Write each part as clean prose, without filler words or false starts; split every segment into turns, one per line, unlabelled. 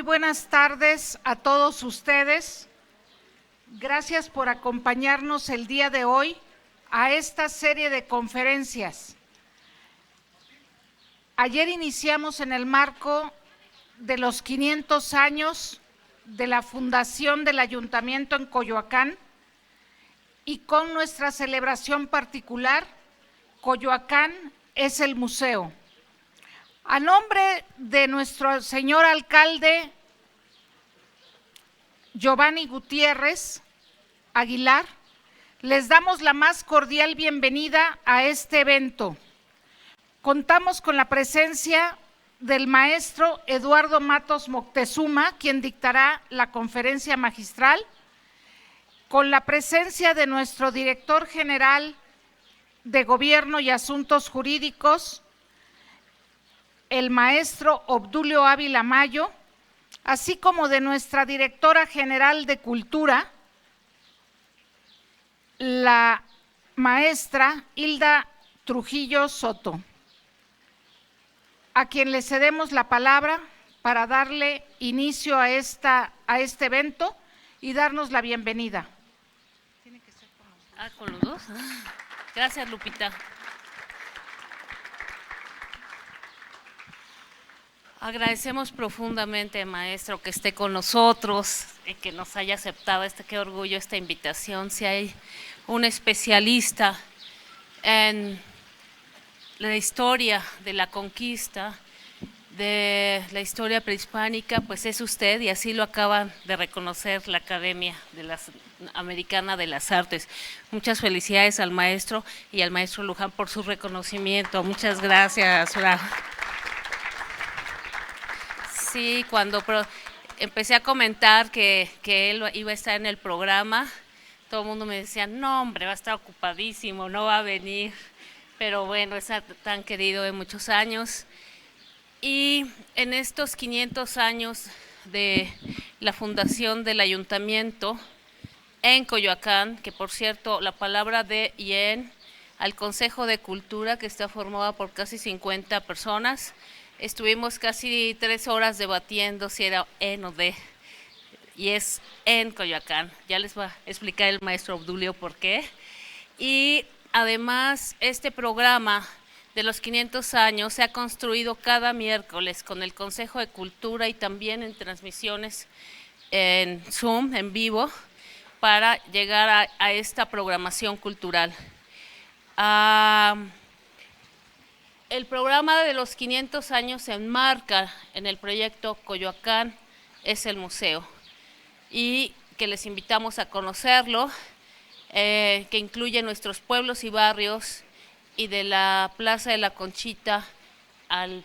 buenas tardes a todos ustedes. Gracias por acompañarnos el día de hoy a esta serie de conferencias. Ayer iniciamos en el marco de los 500 años de la fundación del Ayuntamiento en Coyoacán y con nuestra celebración particular, Coyoacán es el museo. A nombre de nuestro señor alcalde Giovanni Gutiérrez Aguilar, les damos la más cordial bienvenida a este evento. Contamos con la presencia del maestro Eduardo Matos Moctezuma, quien dictará la conferencia magistral, con la presencia de nuestro director general de Gobierno y Asuntos Jurídicos, el maestro Obdulio Ávila Mayo, así como de nuestra directora general de Cultura, la maestra Hilda Trujillo Soto, a quien le cedemos la palabra para darle inicio a este evento y darnos la bienvenida. ¿Tiene que ser
con los dos? Gracias, Lupita. Agradecemos profundamente, maestro, que esté con nosotros y que nos haya aceptado, qué orgullo, esta invitación. Si hay un especialista en la historia de la conquista, de la historia prehispánica, pues es usted, y así lo acaban de reconocer la Academia Americana de las Artes. Muchas felicidades al maestro y al maestro Luján por su reconocimiento. Muchas gracias. Sí, cuando empecé a comentar que él iba a estar en el programa, todo el mundo me decía, no hombre, va a estar ocupadísimo, no va a venir, pero bueno, es tan querido de muchos años. Y en estos 500 años de la fundación del ayuntamiento en Coyoacán, que por cierto, la palabra de y en al Consejo de Cultura, que está formada por casi 50 personas, estuvimos casi 3 horas debatiendo si era en o de, y es en Coyoacán. Ya les va a explicar el maestro Obdulio por qué. Y además, este programa de los 500 años se ha construido cada miércoles con el Consejo de Cultura y también en transmisiones en Zoom, en vivo, para llegar a esta programación cultural. El programa de los 500 años se enmarca en el proyecto Coyoacán es el museo, y que les invitamos a conocerlo, que incluye nuestros pueblos y barrios, y de la Plaza de la Conchita al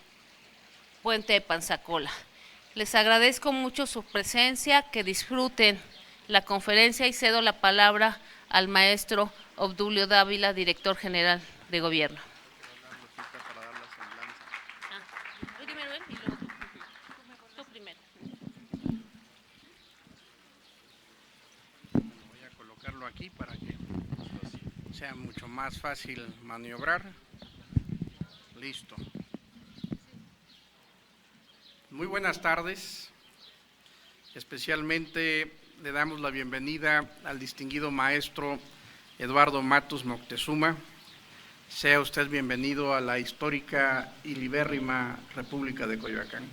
Puente de Panzacola. Les agradezco mucho su presencia, que disfruten la conferencia, y cedo la palabra al maestro Obdulio Dávila, director general de Gobierno.
Aquí para que sea mucho más fácil maniobrar. Listo. Muy buenas tardes. Especialmente le damos la bienvenida al distinguido maestro Eduardo Matos Moctezuma. Sea usted bienvenido a la histórica y libérrima República de Coyoacán.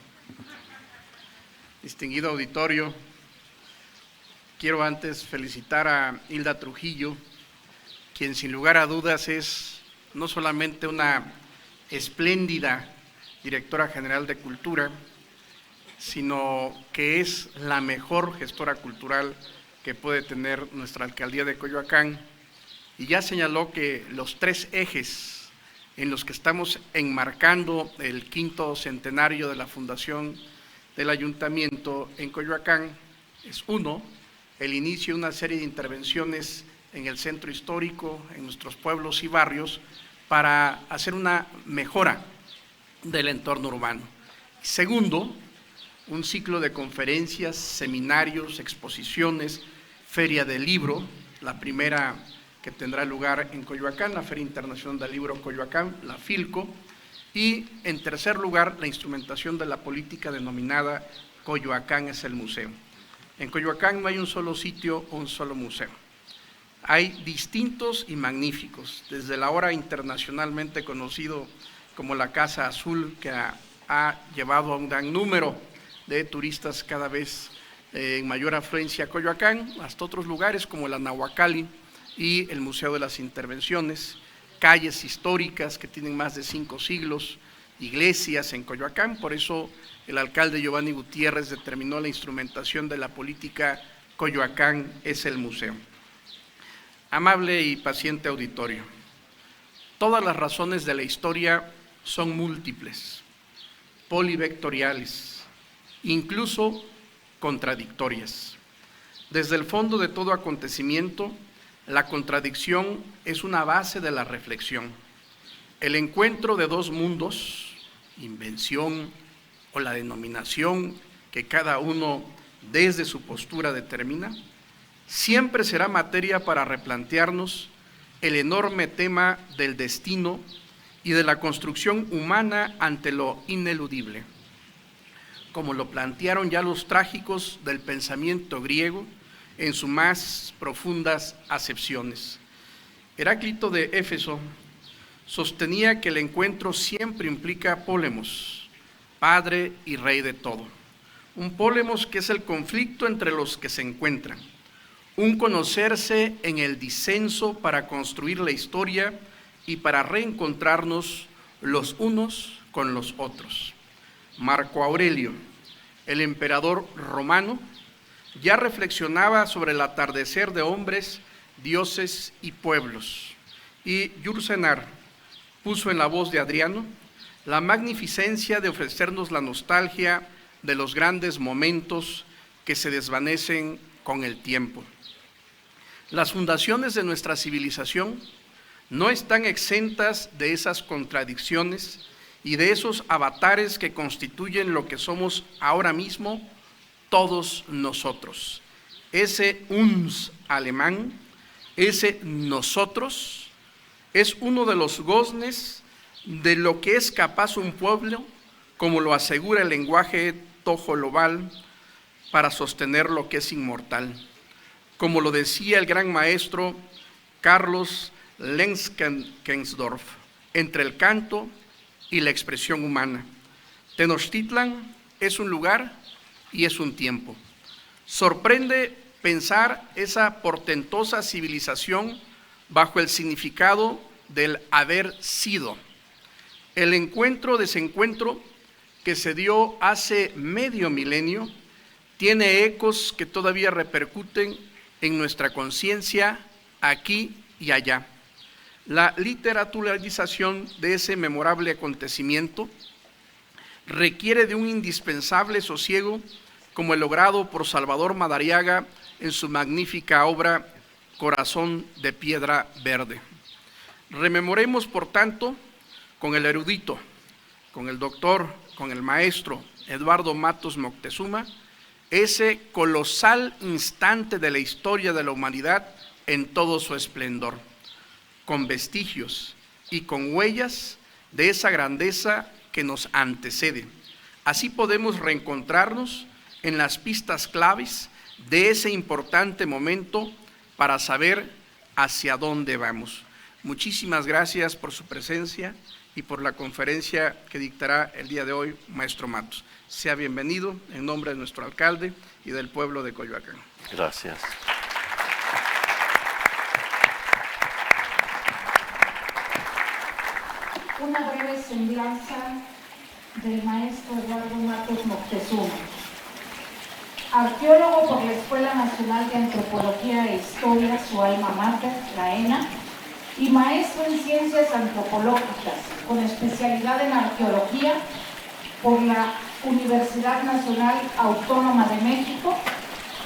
Distinguido auditorio, quiero antes felicitar a Hilda Trujillo, quien sin lugar a dudas es no solamente una espléndida directora general de Cultura, sino que es la mejor gestora cultural que puede tener nuestra alcaldía de Coyoacán, y ya señaló que los 3 ejes en los que estamos enmarcando el 5º centenario de la fundación del ayuntamiento en Coyoacán es: 1, el inicio de una serie de intervenciones en el centro histórico, en nuestros pueblos y barrios, para hacer una mejora del entorno urbano. 2, un ciclo de conferencias, seminarios, exposiciones, feria del libro, la primera que tendrá lugar en Coyoacán, la Feria Internacional del Libro Coyoacán, la FILCO, y en tercer lugar, la instrumentación de la política denominada Coyoacán es el museo. En Coyoacán no hay un solo sitio o un solo museo. Hay distintos y magníficos, desde el ahora internacionalmente conocido como la Casa Azul, que ha llevado a un gran número de turistas cada vez en mayor afluencia a Coyoacán, hasta otros lugares como la Nahuacali y el Museo de las Intervenciones, calles históricas que tienen más de 5 siglos, iglesias en Coyoacán. Por eso el alcalde Giovanni Gutiérrez determinó la instrumentación de la política Coyoacán es el museo. Amable y paciente auditorio, todas las razones de la historia son múltiples, polivectoriales, incluso contradictorias. Desde el fondo de todo acontecimiento, la contradicción es una base de la reflexión. El encuentro de dos mundos, invención o la denominación que cada uno desde su postura determina, siempre será materia para replantearnos el enorme tema del destino y de la construcción humana ante lo ineludible, como lo plantearon ya los trágicos del pensamiento griego en sus más profundas acepciones. Heráclito de Éfeso sostenía que el encuentro siempre implica pólemos, padre y rey de todo. Un pólemos que es el conflicto entre los que se encuentran, un conocerse en el disenso para construir la historia y para reencontrarnos los unos con los otros. Marco Aurelio, el emperador romano, ya reflexionaba sobre el atardecer de hombres, dioses y pueblos, y Yursenar puso en la voz de Adriano la magnificencia de ofrecernos la nostalgia de los grandes momentos que se desvanecen con el tiempo. Las fundaciones de nuestra civilización no están exentas de esas contradicciones y de esos avatares que constituyen lo que somos ahora mismo todos nosotros. Ese uns alemán, ese nosotros, es uno de los goznes de lo que es capaz un pueblo, como lo asegura el lenguaje tojolobal, para sostener lo que es inmortal. Como lo decía el gran maestro Carlos Lenskensdorf, entre el canto y la expresión humana. Tenochtitlan es un lugar y es un tiempo. Sorprende pensar esa portentosa civilización bajo el significado del haber sido. El encuentro-desencuentro que se dio hace medio milenio tiene ecos que todavía repercuten en nuestra conciencia aquí y allá. La literaturalización de ese memorable acontecimiento requiere de un indispensable sosiego como el logrado por Salvador Madariaga en su magnífica obra Corazón de Piedra Verde. Rememoremos, por tanto, con el erudito, con el doctor, con el maestro Eduardo Matos Moctezuma, ese colosal instante de la historia de la humanidad en todo su esplendor, con vestigios y con huellas de esa grandeza que nos antecede. Así podemos reencontrarnos en las pistas claves de ese importante momento para saber hacia dónde vamos. Muchísimas gracias por su presencia y por la conferencia que dictará el día de hoy, maestro Matos. Sea bienvenido en nombre de nuestro alcalde y del pueblo de Coyoacán.
Gracias.
Una breve semblanza del maestro Eduardo Matos Moctezuma. Arqueólogo por la Escuela Nacional de Antropología e Historia, su alma mater, la ENA, y maestro en Ciencias Antropológicas, con especialidad en Arqueología por la Universidad Nacional Autónoma de México,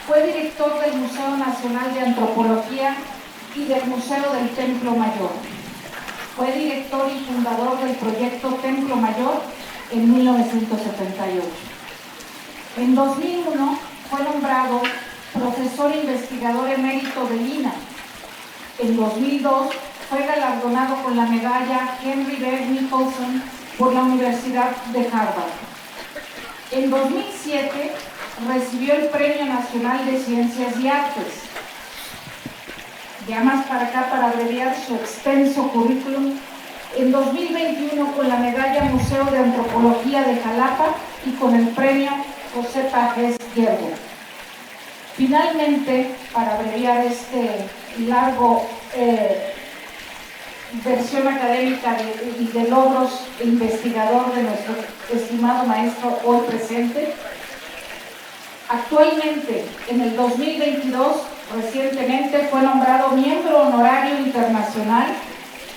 fue director del Museo Nacional de Antropología y del Museo del Templo Mayor. Fue director y fundador del proyecto Templo Mayor en 1978. En 2001 fue nombrado profesor investigador emérito del INAH. En 2002 fue galardonado con la medalla Henry B. Nicholson por la Universidad de Harvard. En 2007 recibió el Premio Nacional de Ciencias y Artes. Ya más para acá, para abreviar su extenso currículum, en 2021 con la medalla Museo de Antropología de Jalapa y con el premio José Pajés Hierro. Finalmente, para abreviar este largo versión académica y de logros investigador de nuestro estimado maestro hoy presente, actualmente, en el 2022, recientemente fue nombrado miembro honorario internacional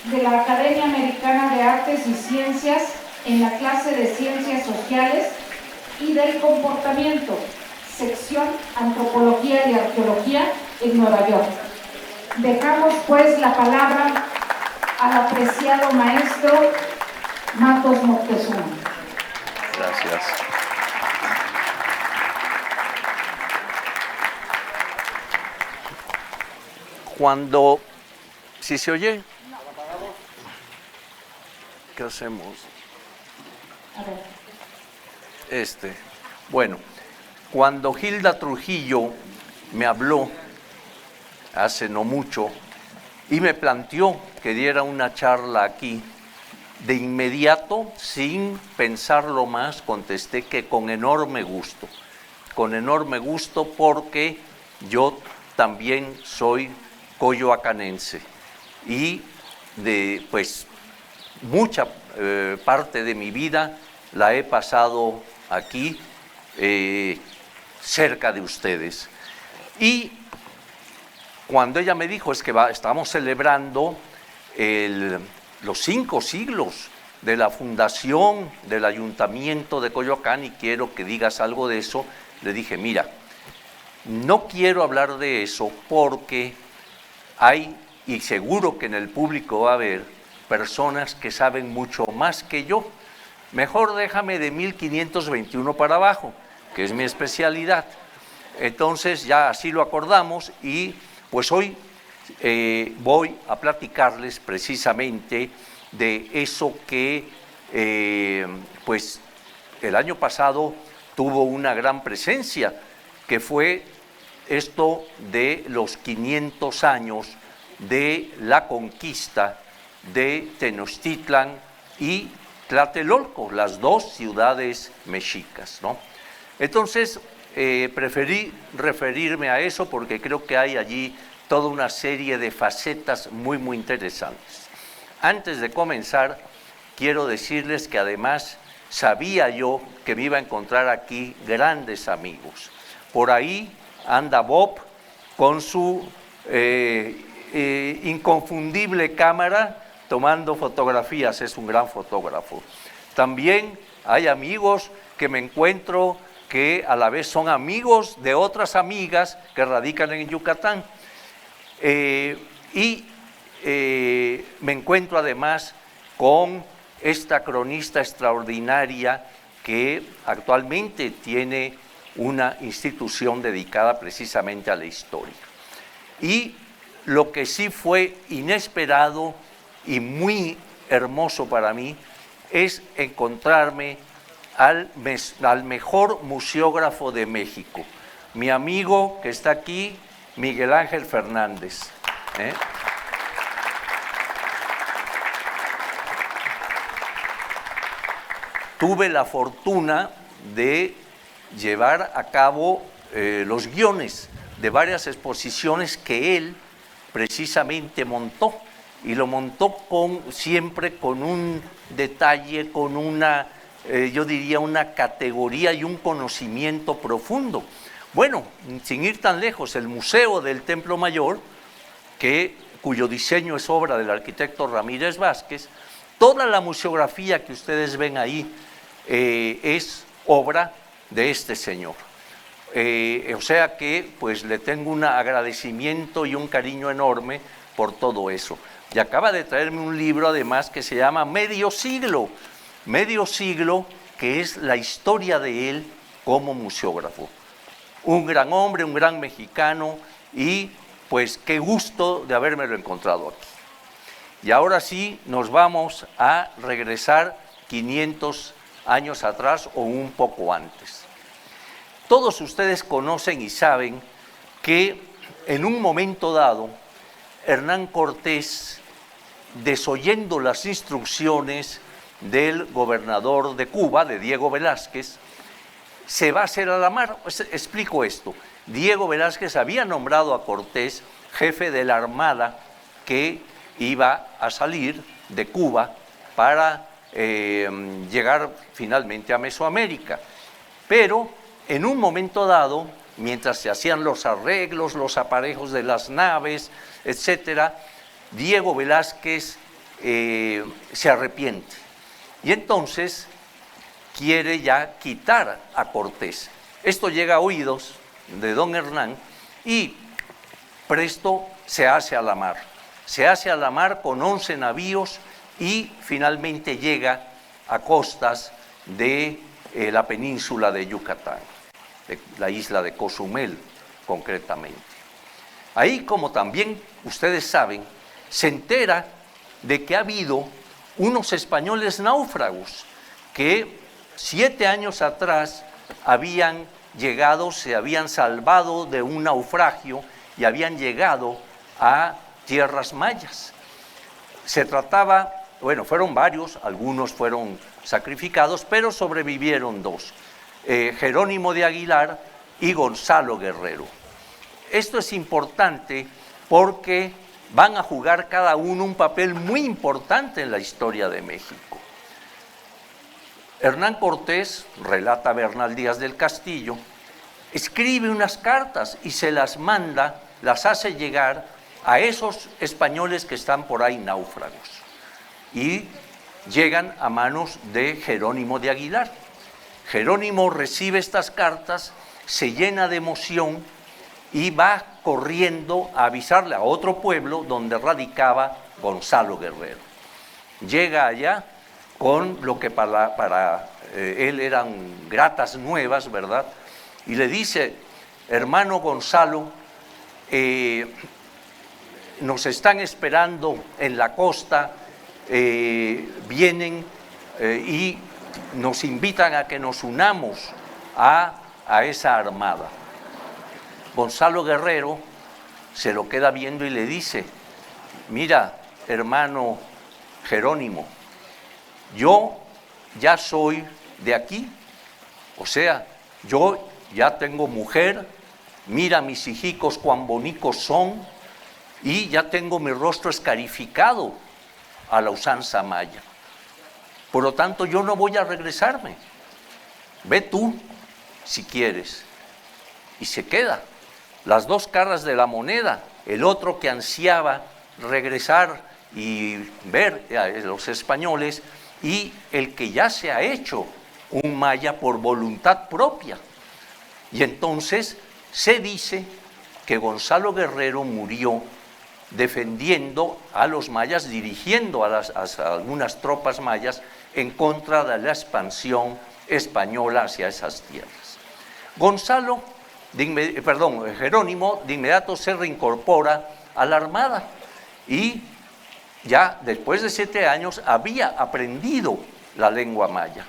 de la Academia Americana de Artes y Ciencias en la clase de Ciencias Sociales y del Comportamiento, sección Antropología y Arqueología en Nueva York. Dejamos pues la palabra al apreciado maestro Matos Moctezuma.
Gracias. Cuando, ¿sí se oye? ¿Qué hacemos?
A ver.
Bueno, cuando Hilda Trujillo me habló hace no mucho y me planteó que diera una charla aquí, de inmediato, sin pensarlo más, contesté que con enorme gusto porque yo también soy coyoacanense y pues mucha parte de mi vida la he pasado aquí cerca de ustedes. Y cuando ella me dijo es que estamos celebrando los 5 siglos de la fundación del Ayuntamiento de Coyoacán y quiero que digas algo de eso, le dije, mira, no quiero hablar de eso porque hay, y seguro que en el público va a haber, personas que saben mucho más que yo. Mejor déjame de 1521 para abajo, que es mi especialidad. Entonces ya así lo acordamos y pues hoy voy a platicarles precisamente de eso que pues el año pasado tuvo una gran presencia, que fue esto de los 500 años de la conquista de Tenochtitlan y Tlatelolco, las 2 ciudades mexicas, ¿no? Entonces, preferí referirme a eso porque creo que hay allí toda una serie de facetas muy, muy interesantes. Antes de comenzar, quiero decirles que además sabía yo que me iba a encontrar aquí grandes amigos. Por ahí anda Bob con su inconfundible cámara tomando fotografías, es un gran fotógrafo. También hay amigos que me encuentro que a la vez son amigos de otras amigas que radican en Yucatán. Me encuentro además con esta cronista extraordinaria que actualmente tiene una institución dedicada precisamente a la historia. Y lo que sí fue inesperado y muy hermoso para mí es encontrarme al mejor museógrafo de México, mi amigo que está aquí, Miguel Ángel Fernández. Tuve la fortuna de llevar a cabo los guiones de varias exposiciones que él precisamente montó, y lo montó siempre con un detalle, con una, yo diría, una categoría y un conocimiento profundo. Bueno, sin ir tan lejos, el Museo del Templo Mayor, cuyo diseño es obra del arquitecto Ramírez Vázquez, toda la museografía que ustedes ven ahí es obra de este señor. O sea que pues le tengo un agradecimiento y un cariño enorme por todo eso. Y acaba de traerme un libro además que se llama Medio Siglo, que es la historia de él como museógrafo. Un gran hombre, un gran mexicano y pues qué gusto de habérmelo encontrado aquí. Y ahora sí nos vamos a regresar 500 años atrás o un poco antes. Todos ustedes conocen y saben que en un momento dado, Hernán Cortés, desoyendo las instrucciones del gobernador de Cuba, de Diego Velázquez, se va a hacer a la mar. Explico esto. Diego Velázquez había nombrado a Cortés jefe de la armada que iba a salir de Cuba para llegar finalmente a Mesoamérica. Pero en un momento dado, mientras se hacían los arreglos, los aparejos de las naves, etcétera, Diego Velázquez se arrepiente y entonces quiere ya quitar a Cortés. Esto llega a oídos de don Hernán y presto se hace a la mar. Se hace a la mar con 11 navíos y finalmente llega a costas de la península de Yucatán, de la isla de Cozumel concretamente. Ahí, como también ustedes saben, se entera de que ha habido unos españoles náufragos que 7 años atrás habían llegado, se habían salvado de un naufragio y habían llegado a tierras mayas. Se trataba, bueno, fueron varios, algunos fueron sacrificados, pero sobrevivieron 2, Jerónimo de Aguilar y Gonzalo Guerrero. Esto es importante porque van a jugar cada uno un papel muy importante en la historia de México. Hernán Cortés, relata Bernal Díaz del Castillo, escribe unas cartas y se las manda, las hace llegar a esos españoles que están por ahí náufragos y llegan a manos de Jerónimo de Aguilar. Jerónimo recibe estas cartas, se llena de emoción y va corriendo a avisarle a otro pueblo donde radicaba Gonzalo Guerrero. Llega allá con lo que para él eran gratas nuevas, ¿verdad? Y le dice: hermano Gonzalo, nos están esperando en la costa, vienen y nos invitan a que nos unamos a esa armada. Gonzalo Guerrero se lo queda viendo y le dice: mira, hermano Jerónimo, yo ya soy de aquí, o sea, yo ya tengo mujer, mira mis hijicos cuán bonitos son, y ya tengo mi rostro escarificado a la usanza maya. Por lo tanto, yo no voy a regresarme. Ve tú, si quieres. Y se queda. Las 2 caras de la moneda, el otro que ansiaba regresar y ver a los españoles, y el que ya se ha hecho un maya por voluntad propia. Y entonces se dice que Gonzalo Guerrero murió defendiendo a los mayas, dirigiendo a algunas tropas mayas en contra de la expansión española hacia esas tierras. Jerónimo de inmediato se reincorpora a la armada y ya después de 7 años había aprendido la lengua maya.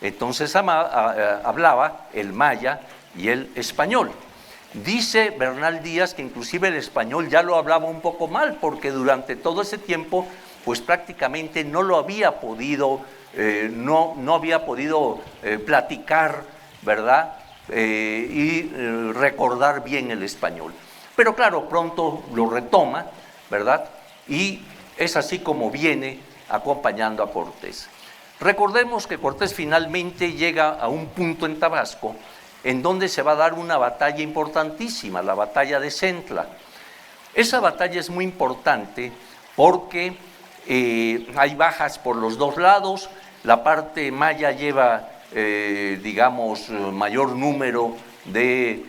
Entonces hablaba el maya y el español. Dice Bernal Díaz que inclusive el español ya lo hablaba un poco mal, porque durante todo ese tiempo pues prácticamente no lo había podido, no había podido platicar, ¿verdad? Y recordar bien el español. Pero claro, pronto lo retoma, ¿verdad? Y es así como viene acompañando a Cortés. Recordemos que Cortés finalmente llega a un punto en Tabasco en donde se va a dar una batalla importantísima, la batalla de Centla. Esa batalla es muy importante porque hay bajas por los 2 lados, la parte maya lleva, mayor número de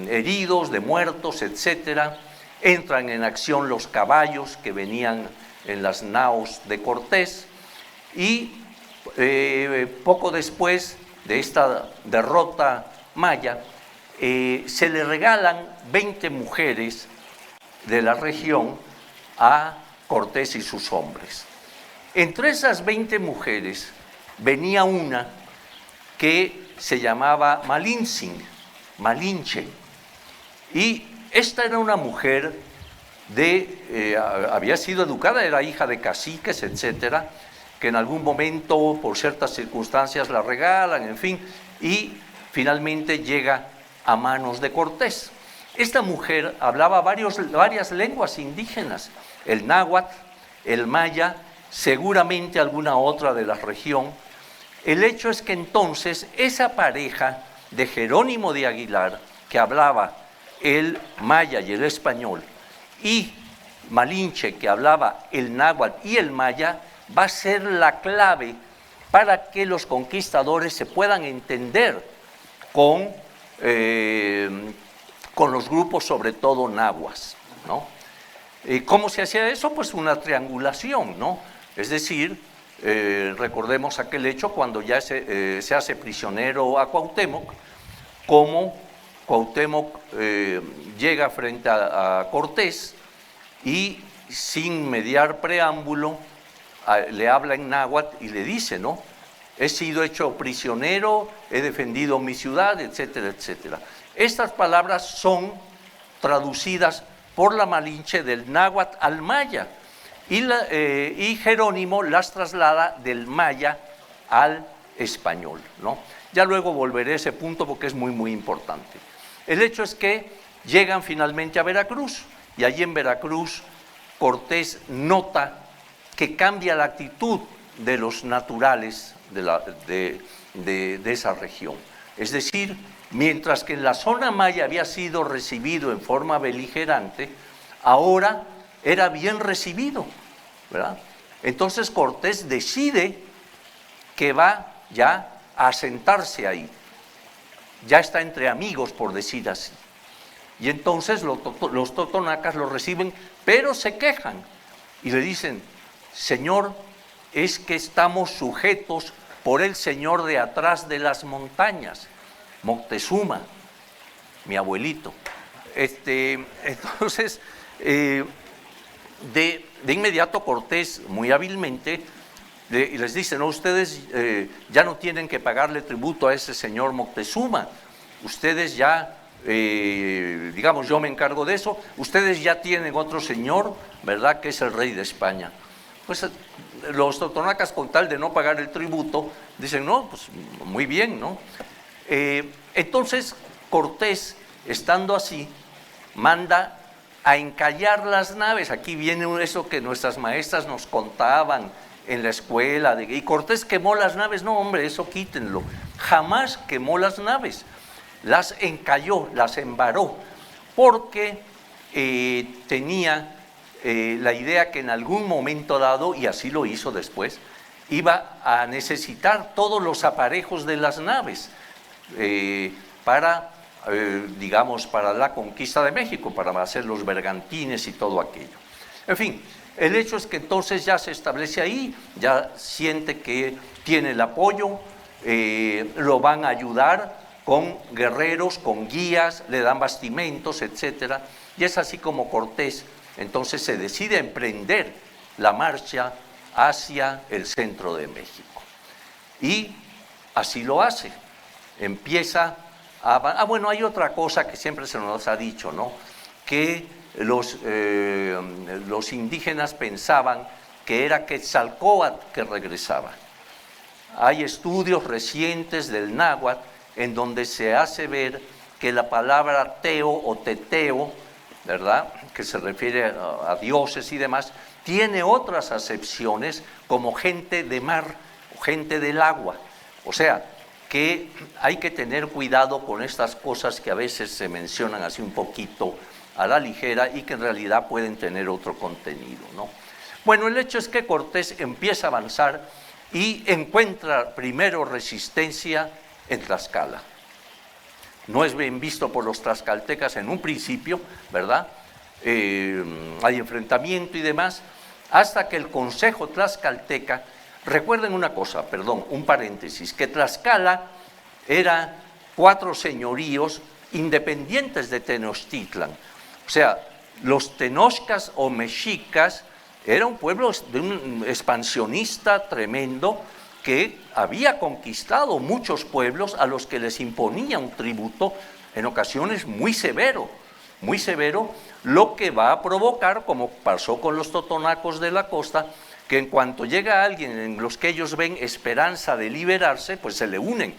heridos, de muertos, etcétera. Entran en acción los caballos que venían en las naos de Cortés y poco después de esta derrota maya, se le regalan 20 mujeres de la región a Cortés y sus hombres. Entre esas 20 mujeres venía una que se llamaba Malinche, y esta era una mujer había sido educada, era hija de caciques, etcétera, que en algún momento, por ciertas circunstancias, la regalan, en fin, y finalmente llega a manos de Cortés. Esta mujer hablaba varias lenguas indígenas, el náhuatl, el maya, seguramente alguna otra de la región. El hecho es que entonces esa pareja de Jerónimo de Aguilar, que hablaba el maya y el español, y Malinche, que hablaba el náhuatl y el maya, va a ser la clave para que los conquistadores se puedan entender con los grupos, sobre todo nahuas, ¿no? ¿Cómo se hacía eso? Pues una triangulación, ¿no? Es decir, recordemos aquel hecho cuando ya se hace prisionero a Cuauhtémoc, como Cuauhtémoc llega frente a Cortés y sin mediar preámbulo le habla en náhuatl y le dice, ¿no? He sido hecho prisionero, he defendido mi ciudad, etcétera, etcétera. Estas palabras son traducidas por la Malinche del náhuatl al maya y Jerónimo las traslada del maya al español, ¿no? Ya luego volveré a ese punto porque es muy, muy importante. El hecho es que llegan finalmente a Veracruz y allí en Veracruz Cortés nota que cambia la actitud de los naturales de esa región. Es decir, mientras que en la zona maya había sido recibido en forma beligerante, ahora era bien recibido, ¿verdad? Entonces Cortés decide que va ya a asentarse ahí. Ya está entre amigos, por decir así. Y entonces los totonacas lo reciben, pero se quejan y le dicen, Señor, es que estamos sujetos por el señor de atrás de las montañas, Moctezuma, mi abuelito. Entonces, de inmediato Cortés, muy hábilmente, les dice, no, ustedes ya no tienen que pagarle tributo a ese señor Moctezuma, ustedes ya, digamos, yo me encargo de eso, ustedes ya tienen otro señor, ¿verdad?, que es el rey de España. Pues los totonacas, con tal de no pagar el tributo, dicen, no, pues muy bien, ¿no? Entonces Cortés, estando así, manda a encallar las naves. Aquí viene eso que nuestras maestras nos contaban en la escuela, y Cortés quemó las naves. No, hombre, eso quítenlo. Jamás quemó las naves, las encalló, las embaró, porque tenía la idea que en algún momento dado, y así lo hizo después, iba a necesitar todos los aparejos de las naves para, digamos, para la conquista de México, para hacer los bergantines y todo aquello. En fin, el hecho es que entonces ya se establece ahí, ya siente que tiene el apoyo, lo van a ayudar con guerreros, con guías, le dan bastimentos, etcétera, y es así como Cortés entonces se decide a emprender la marcha hacia el centro de México. Y así lo hace. Empieza a... bueno, hay otra cosa que siempre se nos ha dicho, ¿no? Que los indígenas pensaban que era Quetzalcóatl que regresaba. Hay estudios recientes del náhuatl en donde se hace ver que la palabra teo o teteo, ¿verdad?, que se refiere a dioses y demás, tiene otras acepciones como gente de mar, gente del agua. O sea, que hay que tener cuidado con estas cosas que a veces se mencionan así un poquito a la ligera y que en realidad pueden tener otro contenido, ¿no? Bueno, el hecho es que Cortés empieza a avanzar y encuentra primero resistencia en Tlaxcala. No es bien visto por los tlaxcaltecas en un principio, ¿verdad? Hay enfrentamiento y demás, hasta que el Consejo Tlaxcalteca, recuerden una cosa, perdón, un paréntesis, que Tlaxcala era 4 señoríos independientes de Tenochtitlan. O sea, los tenochcas o mexicas era un pueblo expansionista tremendo que había conquistado muchos pueblos a los que les imponía un tributo en ocasiones muy severo, lo que va a provocar, como pasó con los totonacos de la costa, que en cuanto llega alguien en los que ellos ven esperanza de liberarse, pues se le unen.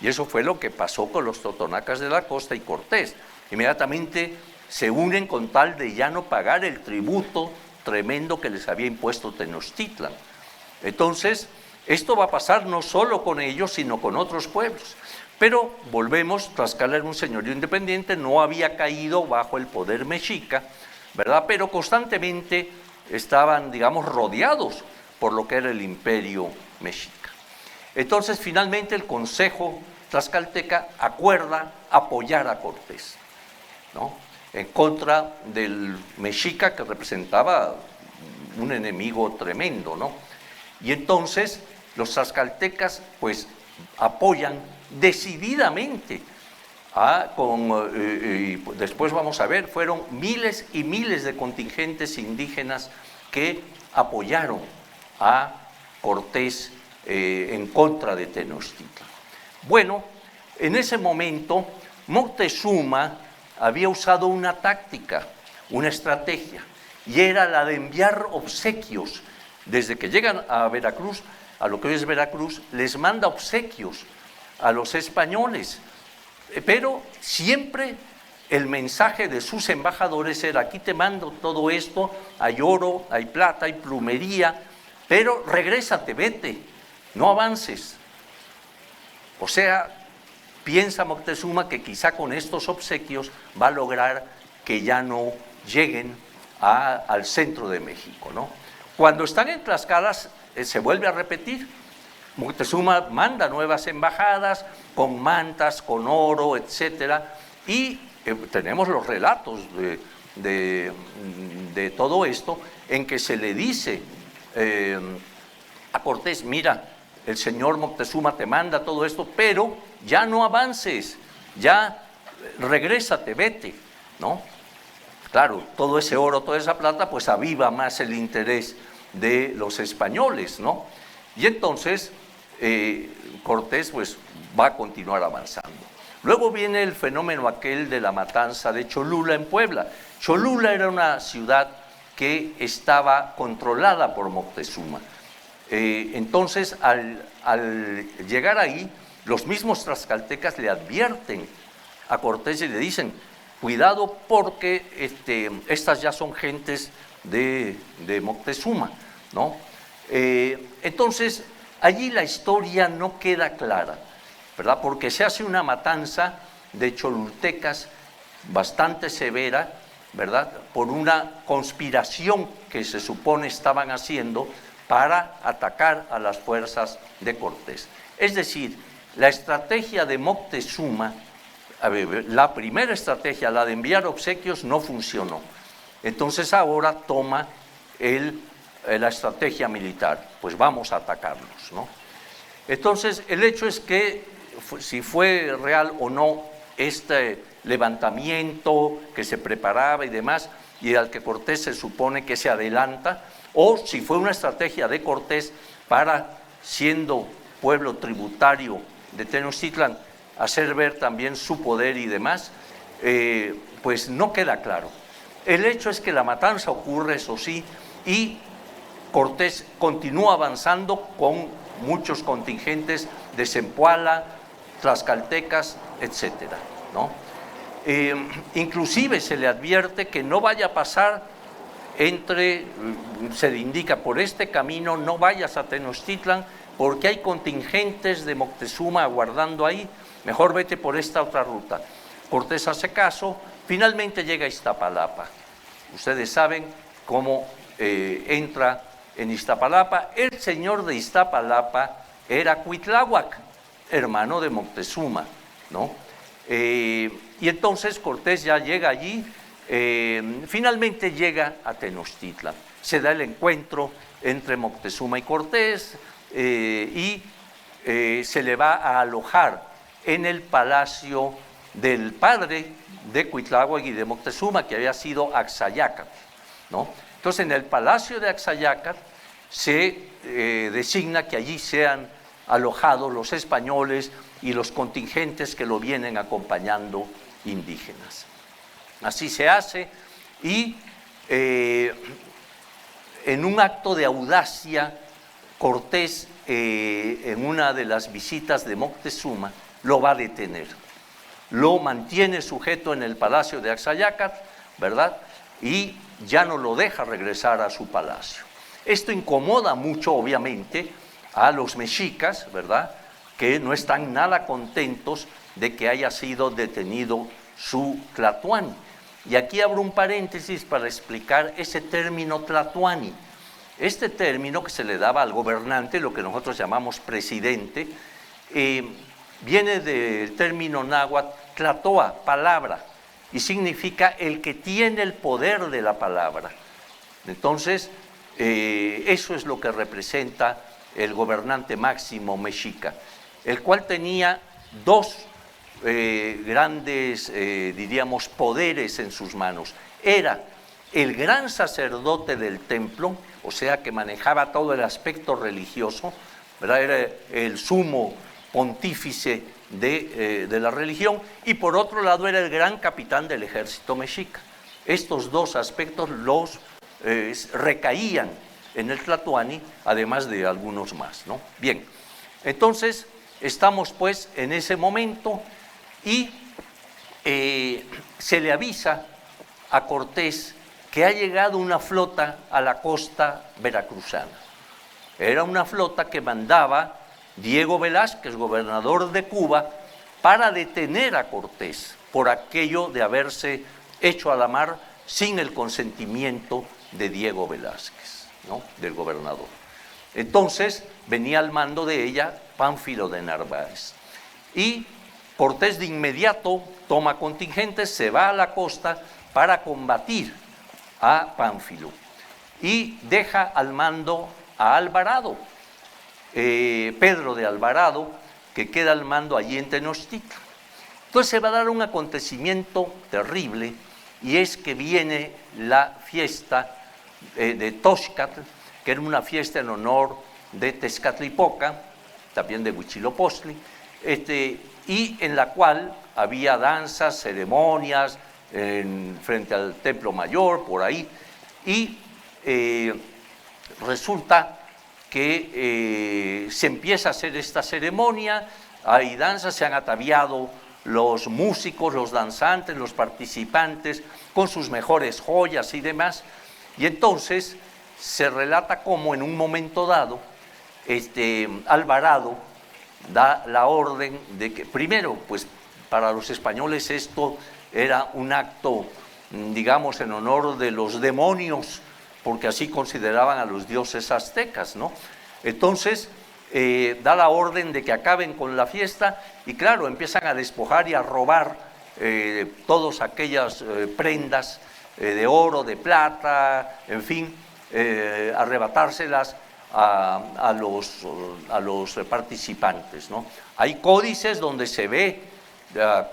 Y eso fue lo que pasó con los totonacas de la costa y Cortés. Inmediatamente se unen con tal de ya no pagar el tributo tremendo que les había impuesto Tenochtitlan. Entonces, esto va a pasar no solo con ellos, sino con otros pueblos. Pero volvemos, Tlaxcala era un señorío independiente, no había caído bajo el poder mexica, ¿verdad? Pero constantemente estaban, digamos, rodeados por lo que era el imperio mexica. Entonces, finalmente, el Consejo Tlaxcalteca acuerda apoyar a Cortés, ¿no?, en contra del mexica, que representaba un enemigo tremendo, ¿no? Y entonces los tlaxcaltecas pues apoyan decididamente y después vamos a ver, fueron miles y miles de contingentes indígenas que apoyaron a Cortés en contra de Tenochtitlan. Bueno, en ese momento Moctezuma había usado una táctica, una estrategia, y era la de enviar obsequios. Desde que llegan a Veracruz, a lo que hoy es Veracruz, les manda obsequios a los españoles, pero siempre el mensaje de sus embajadores era: aquí te mando todo esto, hay oro, hay plata, hay plumería, pero regrésate, vete, no avances. O sea, piensa Moctezuma que quizá con estos obsequios va a lograr que ya no lleguen al centro de México, ¿no? Cuando están en Tlaxcala se vuelve a repetir. Moctezuma manda nuevas embajadas con mantas, con oro, etcétera, y tenemos los relatos de todo esto en que se le dice a Cortés: mira, el señor Moctezuma te manda todo esto, pero ya no avances, ya regrésate, vete, ¿no? Claro, todo ese oro, toda esa plata, pues aviva más el interés de los españoles, ¿no? Y entonces Cortés pues va a continuar avanzando. Luego viene el fenómeno aquel de la matanza de Cholula en Puebla. Cholula era una ciudad que estaba controlada por Moctezuma. Entonces, al llegar ahí, los mismos tlaxcaltecas le advierten a Cortés y le dicen: cuidado, porque estas ya son gentes de Moctezuma, ¿no? Entonces, allí la historia no queda clara, ¿verdad? Porque se hace una matanza de cholultecas bastante severa, ¿verdad?, por una conspiración que se supone estaban haciendo para atacar a las fuerzas de Cortés. Es decir, la estrategia de Moctezuma, la primera estrategia, la de enviar obsequios, no funcionó. Entonces ahora toma la estrategia militar, pues vamos a atacarlos, ¿no? Entonces el hecho es que si fue real o no este levantamiento que se preparaba y demás, y al que Cortés se supone que se adelanta, o si fue una estrategia de Cortés para, siendo pueblo tributario de Tenochtitlan, hacer ver también su poder y demás, pues no queda claro. El hecho es que la matanza ocurre, eso sí, y Cortés continúa avanzando con muchos contingentes de Zempoala, tlaxcaltecas, etcétera, ¿no? Inclusive se le advierte que no vaya a pasar se le indica: por este camino no vayas a Tenochtitlan porque hay contingentes de Moctezuma aguardando ahí, mejor vete por esta otra ruta. Cortés hace caso, finalmente llega a Iztapalapa. Ustedes saben cómo entra en Iztapalapa. El señor de Iztapalapa era Cuitláhuac, hermano de Moctezuma, ¿no? Y entonces Cortés ya llega allí. Finalmente llega a Tenochtitlan, se da el encuentro entre Moctezuma y Cortés y se le va a alojar en el palacio del padre de Cuitláhuac y de Moctezuma, que había sido Axayácatl, ¿no? Entonces en el palacio de Axayácatl se designa que allí sean alojados los españoles y los contingentes que lo vienen acompañando indígenas. Así se hace y en un acto de audacia, Cortés, en una de las visitas de Moctezuma, lo va a detener. Lo mantiene sujeto en el palacio de Axayácatl, ¿verdad? Y ya no lo deja regresar a su palacio. Esto incomoda mucho, obviamente, a los mexicas, ¿verdad?, que no están nada contentos de que haya sido detenido su tlatoani. Y aquí abro un paréntesis para explicar ese término tlatoani. Este término que se le daba al gobernante, lo que nosotros llamamos presidente, viene del término náhuatl tlatoa, palabra, y significa el que tiene el poder de la palabra. Entonces, eso es lo que representa el gobernante máximo mexica, el cual tenía dos grandes, diríamos, poderes en sus manos. Era el gran sacerdote del templo, o sea, que manejaba todo el aspecto religioso, ¿verdad? Era el sumo pontífice de la religión, y por otro lado era el gran capitán del ejército mexica. Estos dos aspectos los recaían en el tlatoani, además de algunos más, ¿no? Bien, entonces estamos pues en ese momento y se le avisa a Cortés que ha llegado una flota a la costa veracruzana. Era una flota que mandaba Diego Velázquez, gobernador de Cuba, para detener a Cortés por aquello de haberse hecho a la mar sin el consentimiento de Diego Velázquez, ¿no?, del gobernador. Entonces venía al mando de ella Pánfilo de Narváez. Y Cortés de inmediato toma contingentes, se va a la costa para combatir a Pánfilo y deja al mando a Alvarado, Pedro de Alvarado, que queda al mando allí en Tenochtitlan. Entonces se va a dar un acontecimiento terrible, y es que viene la fiesta de Toxcatl, que era una fiesta en honor de Tezcatlipoca, también de Huitzilopochtli, y en la cual había danzas, ceremonias frente al Templo Mayor, por ahí, y resulta que se empieza a hacer esta ceremonia, hay danzas, se han ataviado los músicos, los danzantes, los participantes, con sus mejores joyas y demás, y entonces se relata cómo en un momento dado, Alvarado da la orden de que, primero, pues para los españoles esto era un acto, digamos, en honor de los demonios, porque así consideraban a los dioses aztecas, ¿no? Entonces, da la orden de que acaben con la fiesta y, claro, empiezan a despojar y a robar todas aquellas prendas de oro, de plata, en fin, arrebatárselas a los participantes, ¿no? Hay códices donde se ve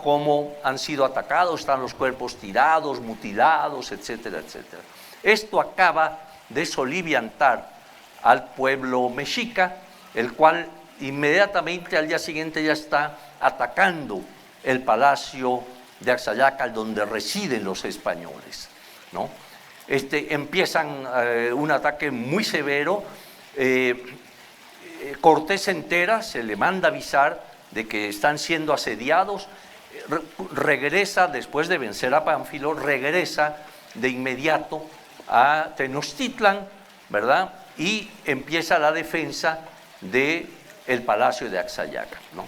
cómo han sido atacados, están los cuerpos tirados, mutilados, etcétera, etcétera. Esto acaba de soliviantar al pueblo mexica, el cual inmediatamente al día siguiente ya está atacando el palacio de Axayácatl, donde residen los españoles, ¿no? Empiezan un ataque muy severo. Cortés se entera, se le manda avisar de que están siendo asediados, regresa después de vencer a Pánfilo, regresa de inmediato a Tenochtitlan, ¿verdad? Y empieza la defensa del palacio de Axayácatl, ¿no?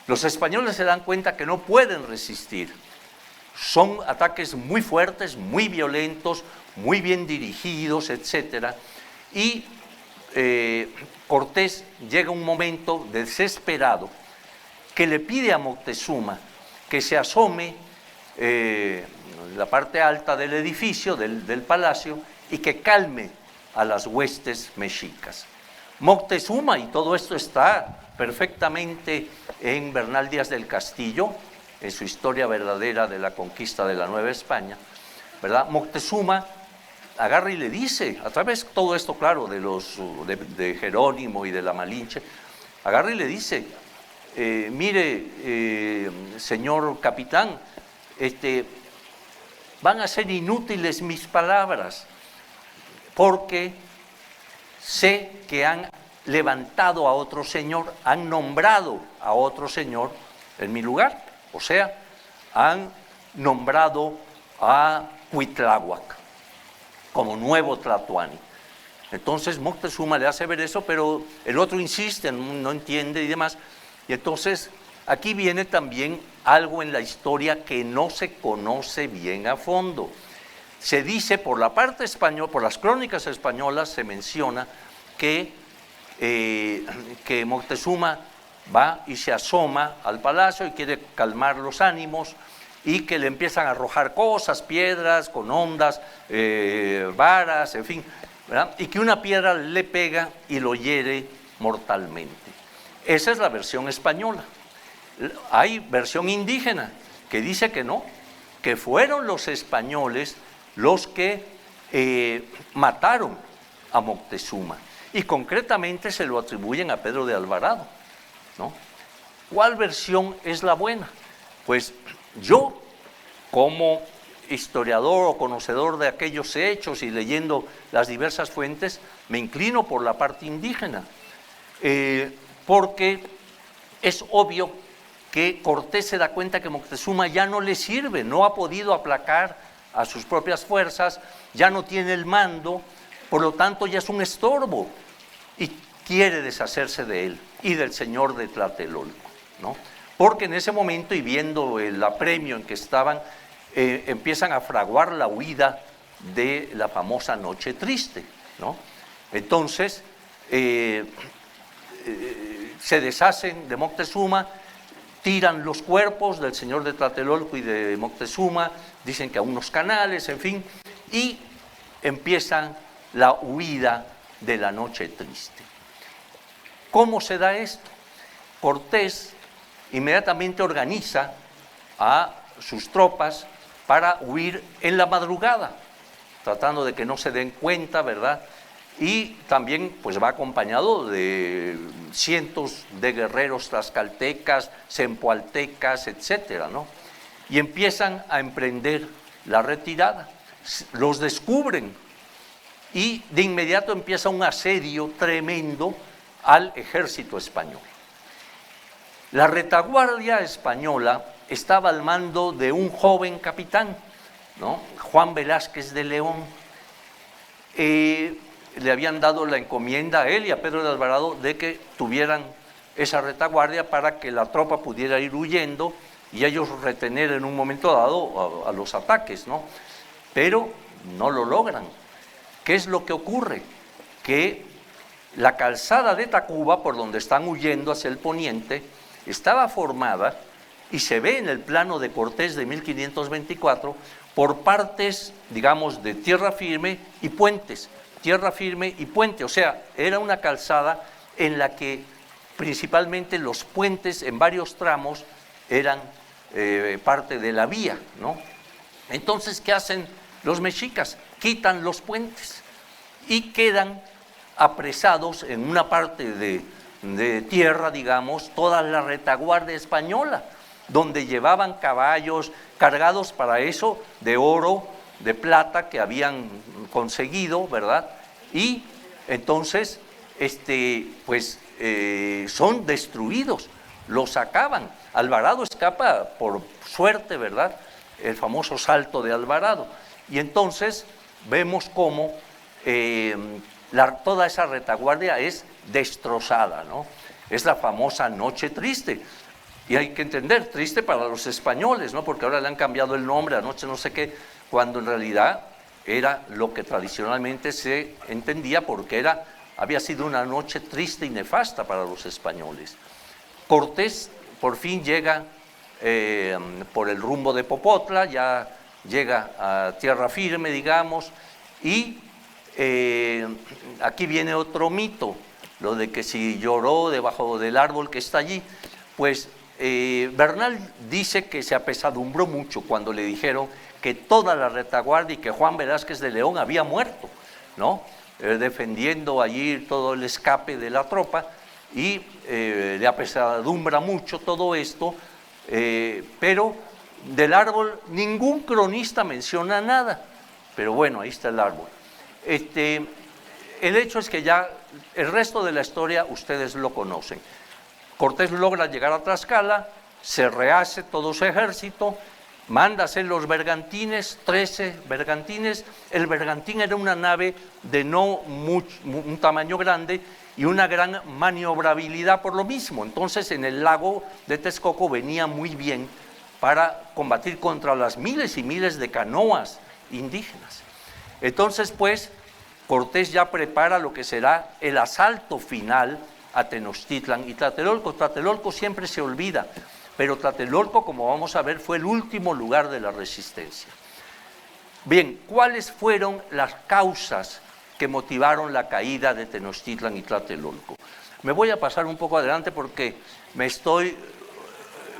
Los españoles se dan cuenta que no pueden resistir. Son ataques muy fuertes, muy violentos, muy bien dirigidos, etcétera. Y Cortés llega un momento desesperado que le pide a Moctezuma que se asome la parte alta del edificio, del palacio, y que calme a las huestes mexicas. Moctezuma, y todo esto está perfectamente en Bernal Díaz del Castillo, en su historia verdadera de la conquista de la Nueva España, ¿verdad? Moctezuma agarra y le dice, a través de todo esto, claro, de Jerónimo y de la Malinche, agarra y le dice, mire, señor capitán, van a ser inútiles mis palabras, porque sé que han levantado a otro señor, han nombrado a otro señor en mi lugar, o sea, han nombrado a Cuitláhuac como nuevo Tlatoani. Entonces Moctezuma le hace ver eso, pero el otro insiste, no entiende y demás. Y entonces aquí viene también algo en la historia que no se conoce bien a fondo. Se dice por la parte española, por las crónicas españolas se menciona que Moctezuma va y se asoma al palacio y quiere calmar los ánimos, y que le empiezan a arrojar cosas, piedras con ondas, varas, en fin, ¿verdad? Y que una piedra le pega y lo hiere mortalmente. Esa es la versión española. Hay versión indígena que dice que no, que fueron los españoles los que mataron a Moctezuma, y concretamente se lo atribuyen a Pedro de Alvarado, ¿no? ¿Cuál versión es la buena? Pues yo, como historiador o conocedor de aquellos hechos y leyendo las diversas fuentes, me inclino por la parte indígena, porque es obvio que Cortés se da cuenta que Moctezuma ya no le sirve, no ha podido aplacar a sus propias fuerzas, ya no tiene el mando, por lo tanto ya es un estorbo, y quiere deshacerse de él y del señor de Tlatelolco, ¿no? Porque en ese momento, y viendo el apremio en que estaban, empiezan a fraguar la huida de la famosa Noche Triste, ¿no? Entonces, se deshacen de Moctezuma, tiran los cuerpos del señor de Tlatelolco y de Moctezuma, dicen que a unos canales, en fin, y empiezan la huida de la Noche Triste. ¿Cómo se da esto? Cortés inmediatamente organiza a sus tropas para huir en la madrugada, tratando de que no se den cuenta, ¿verdad? Y también pues va acompañado de cientos de guerreros tlaxcaltecas, zempoaltecas, etcétera, ¿no? Y empiezan a emprender la retirada, los descubren y de inmediato empieza un asedio tremendo al ejército español. La retaguardia española estaba al mando de un joven capitán, ¿no? Juan Velázquez de León. Le habían dado la encomienda a él y a Pedro de Alvarado de que tuvieran esa retaguardia para que la tropa pudiera ir huyendo y ellos retener en un momento dado a los ataques, ¿no? Pero no lo logran. ¿Qué es lo que ocurre? Que la calzada de Tacuba, por donde están huyendo hacia el poniente, estaba formada, y se ve en el plano de Cortés de 1524, por partes, digamos, de tierra firme y puentes. Tierra firme y puente, o sea, era una calzada en la que principalmente los puentes en varios tramos eran parte de la vía, ¿no? Entonces, ¿qué hacen los mexicas? Quitan los puentes y quedan apresados en una parte de tierra, digamos, toda la retaguardia española, donde llevaban caballos cargados para eso de oro, de plata que habían conseguido, ¿verdad? Y entonces, son destruidos, los acaban. Alvarado escapa por suerte, ¿verdad? El famoso salto de Alvarado. Y entonces vemos cómo toda esa retaguardia es destrozada, ¿no? Es la famosa Noche Triste. Y hay que entender, triste para los españoles, ¿no? Porque ahora le han cambiado el nombre, anoche no sé qué, cuando en realidad era lo que tradicionalmente se entendía, porque había sido una noche triste y nefasta para los españoles. Cortés por fin llega por el rumbo de Popotla, ya llega a tierra firme, digamos, y aquí viene otro mito, lo de que si lloró debajo del árbol que está allí. Pues Bernal dice que se apesadumbró mucho cuando le dijeron que toda la retaguardia y que Juan Velázquez de León había muerto, ¿no? Defendiendo allí todo el escape de la tropa, y le apesadumbra mucho todo esto, pero del árbol ningún cronista menciona nada, pero bueno, ahí está el árbol. El hecho es que ya el resto de la historia ustedes lo conocen. Cortés logra llegar a Tlaxcala, se rehace todo su ejército, manda hacer los bergantines, 13 bergantines. El bergantín era una nave de un tamaño grande y una gran maniobrabilidad por lo mismo. Entonces en el lago de Texcoco venía muy bien para combatir contra las miles y miles de canoas indígenas. Entonces pues Cortés ya prepara lo que será el asalto final a Tenochtitlan y Tlatelolco. Tlatelolco siempre se olvida, pero Tlatelolco, como vamos a ver, fue el último lugar de la resistencia. Bien, ¿cuáles fueron las causas que motivaron la caída de Tenochtitlan y Tlatelolco? Me voy a pasar un poco adelante porque me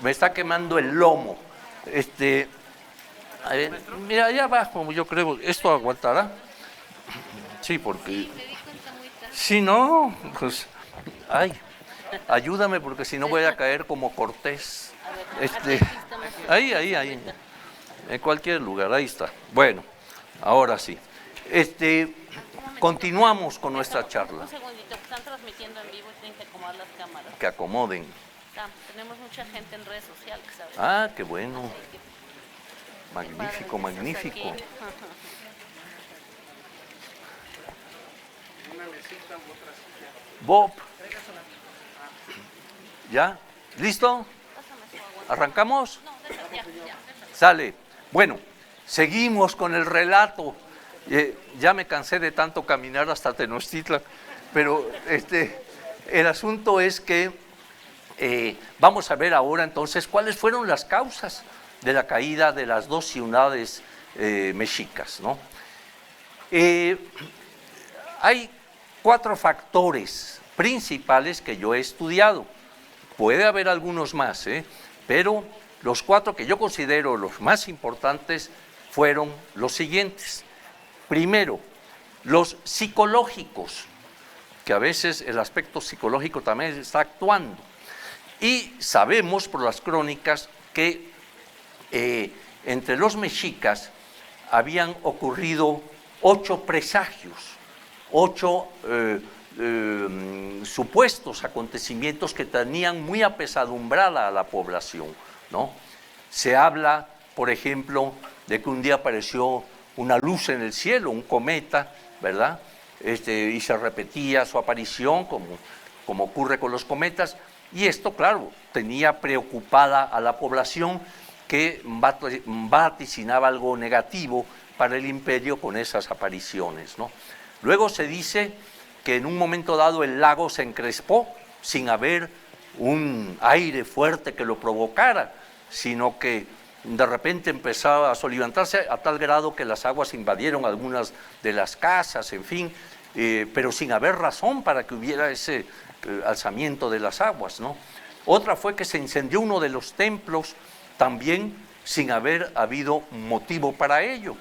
está quemando el lomo. A ver, mira, allá abajo, yo creo, ¿esto aguantará? Sí, porque... Si no, pues... Ay, ayúdame porque si no voy a caer como Cortés. Ahí. En cualquier lugar, ahí está. Bueno, ahora sí. Continuamos con nuestra charla.
Un segundito, están transmitiendo en vivo y tienen que acomodar las cámaras.
Que acomoden.
Tenemos mucha gente en redes sociales, ¿sabes?
Ah, qué bueno. Magnífico, magnífico. Bob. ¿Ya? ¿Listo? ¿Arrancamos? Sale. Bueno, seguimos con el relato. Ya me cansé de tanto caminar hasta Tenochtitlan, pero el asunto es que vamos a ver ahora entonces cuáles fueron las causas de la caída de las dos ciudades mexicas, ¿no? Hay 4 factores principales que yo he estudiado. Puede haber algunos más, pero los 4 que yo considero los más importantes fueron los siguientes. Primero, los psicológicos, que a veces el aspecto psicológico también está actuando. Y sabemos por las crónicas que entre los mexicas habían ocurrido 8 presagios, 8 supuestos acontecimientos que tenían muy apesadumbrada a la población, ¿no? Se habla, por ejemplo, de que un día apareció una luz en el cielo, un cometa, ¿verdad? Y se repetía su aparición, como ocurre con los cometas, y esto, claro, tenía preocupada a la población, que vaticinaba algo negativo para el imperio con esas apariciones, ¿no? Luego se dice que en un momento dado el lago se encrespó sin haber un aire fuerte que lo provocara, sino que de repente empezaba a soliviantarse a tal grado que las aguas invadieron algunas de las casas, en fin, pero sin haber razón para que hubiera ese alzamiento de las aguas, ¿no? Otra fue que se incendió uno de los templos, también sin haber habido motivo para ello.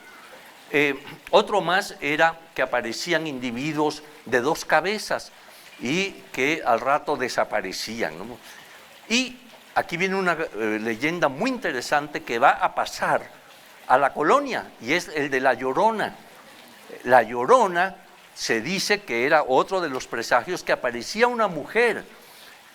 Otro más era que aparecían individuos de 2 cabezas y que al rato desaparecían, ¿no? Y aquí viene una leyenda muy interesante que va a pasar a la colonia, y es el de La Llorona. La Llorona se dice que era otro de los presagios, que aparecía una mujer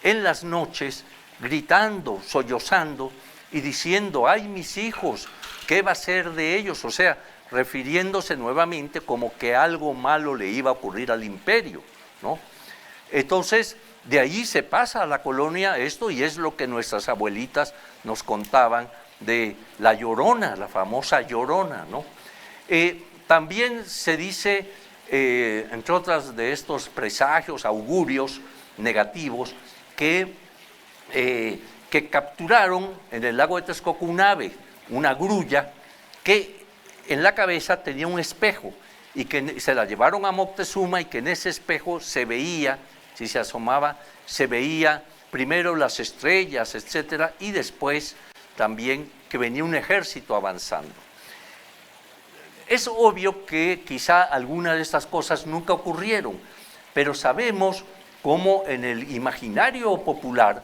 en las noches gritando, sollozando y diciendo: ¡ay, mis hijos! ¿Qué va a ser de ellos? O sea, refiriéndose nuevamente como que algo malo le iba a ocurrir al imperio, ¿no? Entonces, de ahí se pasa a la colonia esto, y es lo que nuestras abuelitas nos contaban de La Llorona, la famosa Llorona, ¿no? También se dice, entre otras de estos presagios, augurios negativos, que capturaron en el lago de Texcoco un ave, una grulla, que en la cabeza tenía un espejo, y que se la llevaron a Moctezuma, y que en ese espejo se veía, si se asomaba, se veía primero las estrellas, etcétera, y después también que venía un ejército avanzando. Es obvio que quizá algunas de estas cosas nunca ocurrieron, pero sabemos cómo en el imaginario popular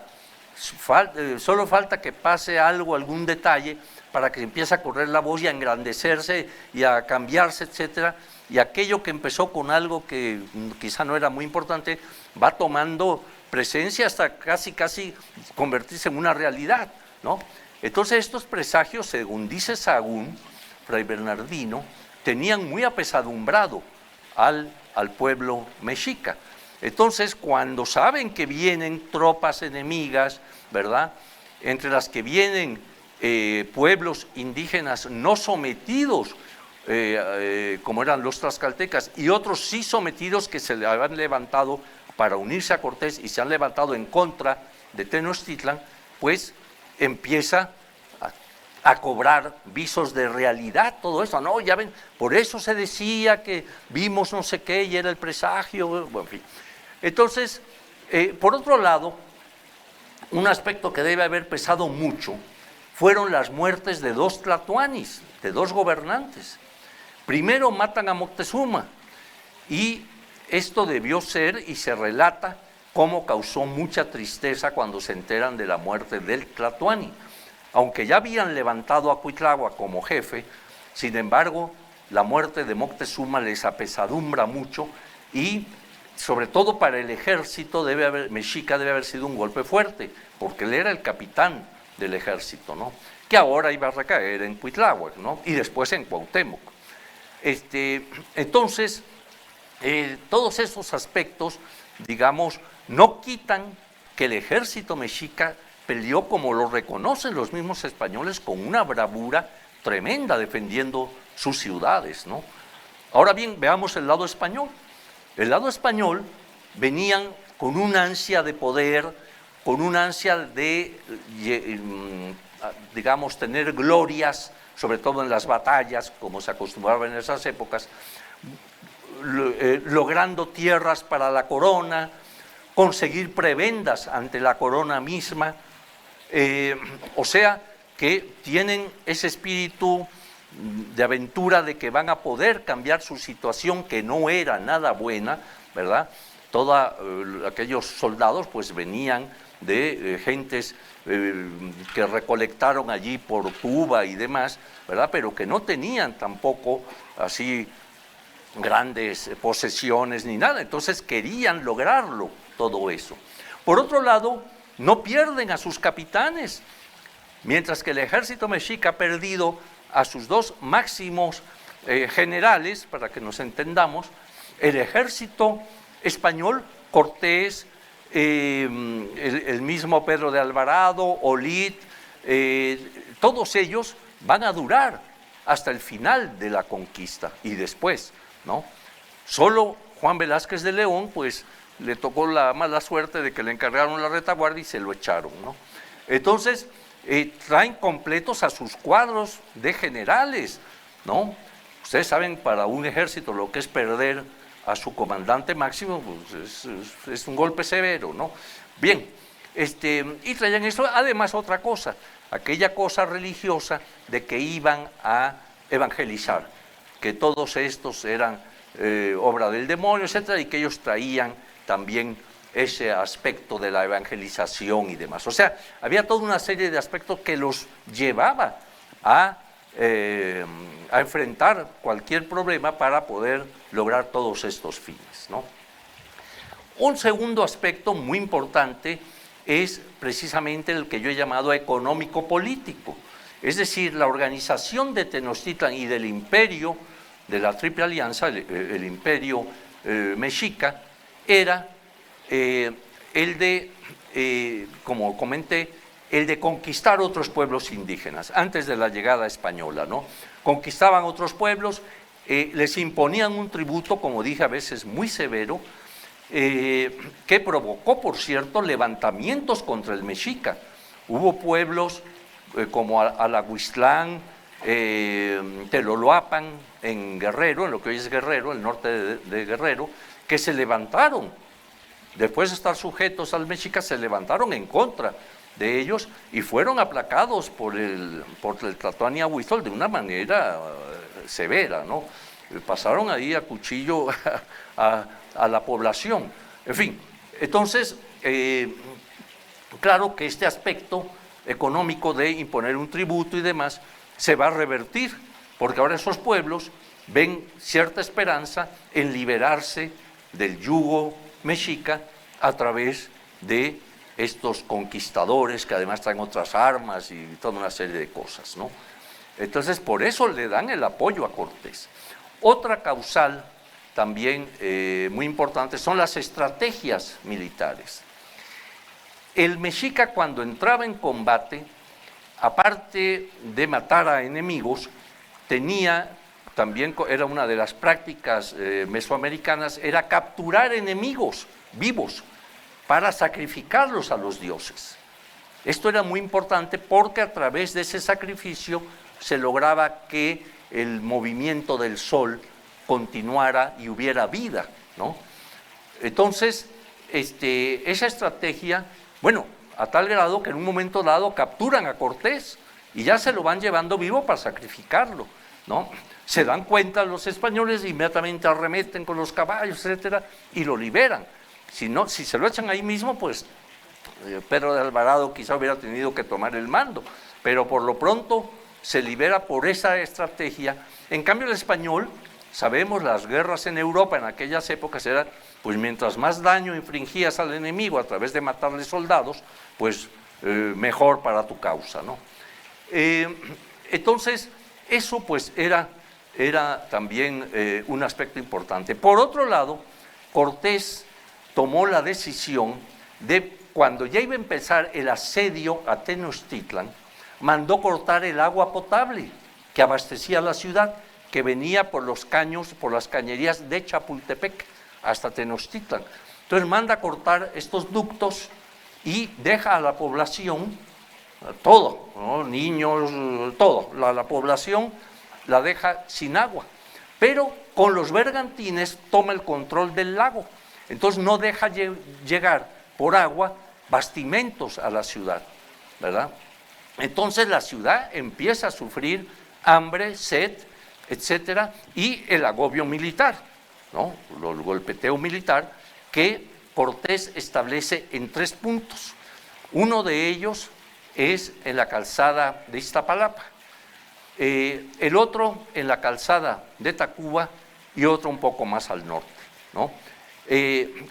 solo falta que pase algo, algún detalle, para que empiece a correr la voz y a engrandecerse y a cambiarse, etcétera, y aquello que empezó con algo que quizá no era muy importante, va tomando presencia hasta casi convertirse en una realidad, ¿no? Entonces estos presagios, según dice Sahagún, Fray Bernardino, tenían muy apesadumbrado al pueblo mexica. Entonces, cuando saben que vienen tropas enemigas, ¿verdad?, entre las que vienen pueblos indígenas no sometidos, como eran los tlaxcaltecas, y otros sí sometidos que se le habían levantado para unirse a Cortés y se han levantado en contra de Tenochtitlan, pues empieza a cobrar visos de realidad todo eso, ¿no? Ya ven, por eso se decía que vimos no sé qué y era el presagio, bueno, en fin. Entonces, por otro lado, un aspecto que debe haber pesado mucho fueron las muertes de dos tlatoanis, de dos gobernantes. Primero matan a Moctezuma, y esto debió ser, y se relata, cómo causó mucha tristeza cuando se enteran de la muerte del tlatoani. Aunque ya habían levantado a Cuitláhuac como jefe, sin embargo, la muerte de Moctezuma les apesadumbra mucho, y sobre todo para el ejército mexica debe haber sido un golpe fuerte, porque él era el capitán del ejército, ¿no?, que ahora iba a recaer en Cuitláhuac, ¿no?, y después en Cuauhtémoc. Entonces, todos esos aspectos, digamos, no quitan que el ejército mexica peleó, como lo reconocen los mismos españoles, con una bravura tremenda defendiendo sus ciudades, ¿no? Ahora bien, veamos el lado español. El lado español venían con una ansia de poder, con una ansia de, digamos, tener glorias, sobre todo en las batallas, como se acostumbraba en esas épocas, logrando tierras para la corona, conseguir prebendas ante la corona misma, o sea, que tienen ese espíritu de aventura, de que van a poder cambiar su situación, que no era nada buena, ¿verdad? Todos aquellos soldados pues venían de gentes que recolectaron allí por Cuba y demás, ¿verdad?, pero que no tenían tampoco así grandes posesiones ni nada, entonces querían lograrlo, todo eso. Por otro lado, no pierden a sus capitanes, mientras que el ejército mexica ha perdido a sus dos máximos generales, para que nos entendamos. El ejército español, Cortés, el mismo Pedro de Alvarado, Olid, todos ellos van a durar hasta el final de la conquista y después, ¿no? Solo Juan Velázquez de León, pues le tocó la mala suerte de que le encargaron la retaguardia y se lo echaron, ¿no? Entonces, traen completos a sus cuadros de generales, ¿no? Ustedes saben, para un ejército lo que es perder a su comandante máximo, pues es un golpe severo, ¿no? Bien, y traían eso, además otra cosa, aquella cosa religiosa de que iban a evangelizar, que todos estos eran obra del demonio, etcétera, y que ellos traían también ese aspecto de la evangelización y demás. O sea, había toda una serie de aspectos que los llevaba a enfrentar cualquier problema para poder lograr todos estos fines, ¿no? Un segundo aspecto muy importante es precisamente el que yo he llamado económico-político, es decir, la organización de Tenochtitlan y del imperio de la Triple Alianza, el imperio mexica, era el de, como comenté, el de conquistar otros pueblos indígenas, antes de la llegada española, ¿no? Conquistaban otros pueblos, les imponían un tributo, como dije, a veces muy severo, que provocó, por cierto, levantamientos contra el mexica. Hubo pueblos como Alahuistlán, Teloloapan, en Guerrero, en lo que hoy es Guerrero, el norte de Guerrero, que se levantaron, después de estar sujetos al mexica, se levantaron en contra de ellos y fueron aplacados por el Tlatoani Huiztol de una manera severa, ¿no? Pasaron ahí a cuchillo a la población. En fin, entonces, claro que este aspecto económico de imponer un tributo y demás se va a revertir, porque ahora esos pueblos ven cierta esperanza en liberarse del yugo mexica a través de estos conquistadores que además traen otras armas y toda una serie de cosas, ¿no? Entonces, por eso le dan el apoyo a Cortés. Otra causal también muy importante son las estrategias militares. El mexica, cuando entraba en combate, aparte de matar a enemigos, tenía también, era una de las prácticas mesoamericanas, era capturar enemigos vivos para sacrificarlos a los dioses. Esto era muy importante porque a través de ese sacrificio se lograba que el movimiento del sol continuara y hubiera vida, ¿no? Entonces, esa estrategia, bueno, a tal grado que en un momento dado capturan a Cortés y ya se lo van llevando vivo para sacrificarlo, ¿no? Se dan cuenta los españoles, inmediatamente arremeten con los caballos, etcétera, y lo liberan. Si se lo echan ahí mismo, pues Pedro de Alvarado quizá hubiera tenido que tomar el mando, pero por lo pronto se libera por esa estrategia. En cambio el español, sabemos, las guerras en Europa en aquellas épocas eran, pues mientras más daño infringías al enemigo a través de matarle soldados, pues mejor para tu causa, ¿no? Entonces, eso pues era también un aspecto importante. Por otro lado, Cortés tomó la decisión de, cuando ya iba a empezar el asedio a Tenochtitlan, mandó cortar el agua potable que abastecía la ciudad, que venía por los caños, por las cañerías de Chapultepec hasta Tenochtitlan. Entonces manda cortar estos ductos y deja a la población, todo, ¿no? Niños, todo, la población la deja sin agua, pero con los bergantines toma el control del lago, entonces no deja llegar por agua bastimentos a la ciudad, ¿verdad? Entonces la ciudad empieza a sufrir hambre, sed, etcétera, y el agobio militar, ¿no? El golpeteo militar que Cortés establece en 3 puntos. Uno de ellos es en la calzada de Iztapalapa, el otro en la calzada de Tacuba y otro un poco más al norte, ¿no?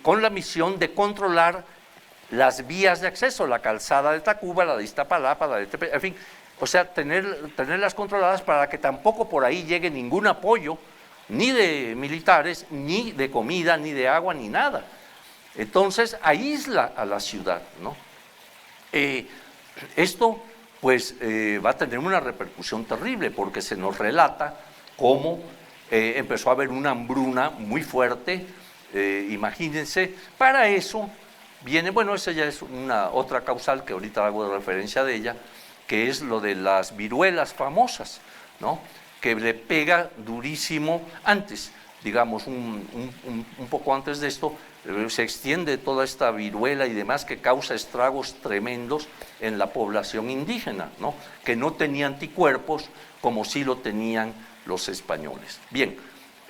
Con la misión de controlar las vías de acceso, la calzada de Tacuba, la de Iztapalapa, la de Tepe, en fin, o sea, tenerlas controladas para que tampoco por ahí llegue ningún apoyo, ni de militares, ni de comida, ni de agua, ni nada. Entonces aísla a la ciudad, ¿no? Esto pues va a tener una repercusión terrible, porque se nos relata cómo empezó a haber una hambruna muy fuerte, imagínense. Para eso viene, bueno, esa ya es una otra causal que ahorita hago referencia de ella, que es lo de las viruelas famosas, ¿no? Que le pega durísimo antes, digamos, un poco antes de esto, se extiende toda esta viruela y demás que causa estragos tremendos en la población indígena, ¿no? Que no tenía anticuerpos como sí lo tenían los españoles. Bien,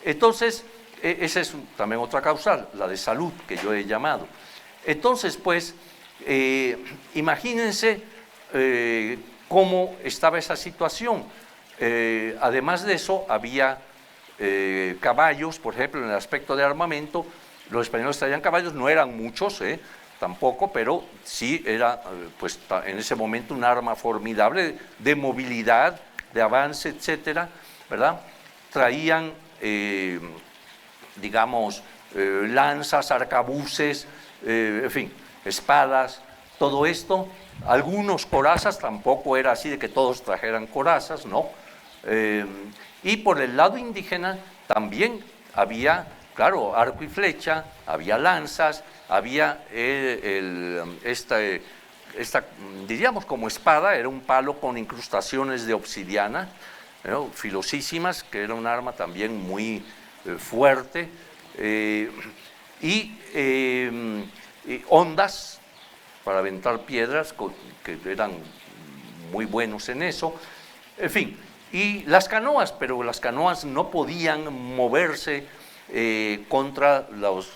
entonces, esa es también otra causal, la de salud, que yo he llamado. Entonces, pues, imagínense cómo estaba esa situación. Además de eso, había caballos, por ejemplo, en el aspecto de armamento. Los españoles traían caballos, no eran muchos, tampoco, pero sí era, pues, en ese momento un arma formidable de movilidad, de avance, etcétera, ¿verdad? Traían, digamos, lanzas, arcabuces, en fin, espadas, todo esto. Algunos corazas, tampoco era así de que todos trajeran corazas, ¿no? Y por el lado indígena también había, claro, arco y flecha, había lanzas, había esta, diríamos como espada, era un palo con incrustaciones de obsidiana, ¿no? Filosísimas, que era un arma también muy fuerte, y hondas para aventar piedras, que eran muy buenos en eso, en fin. y las canoas, pero las canoas no podían moverse contra los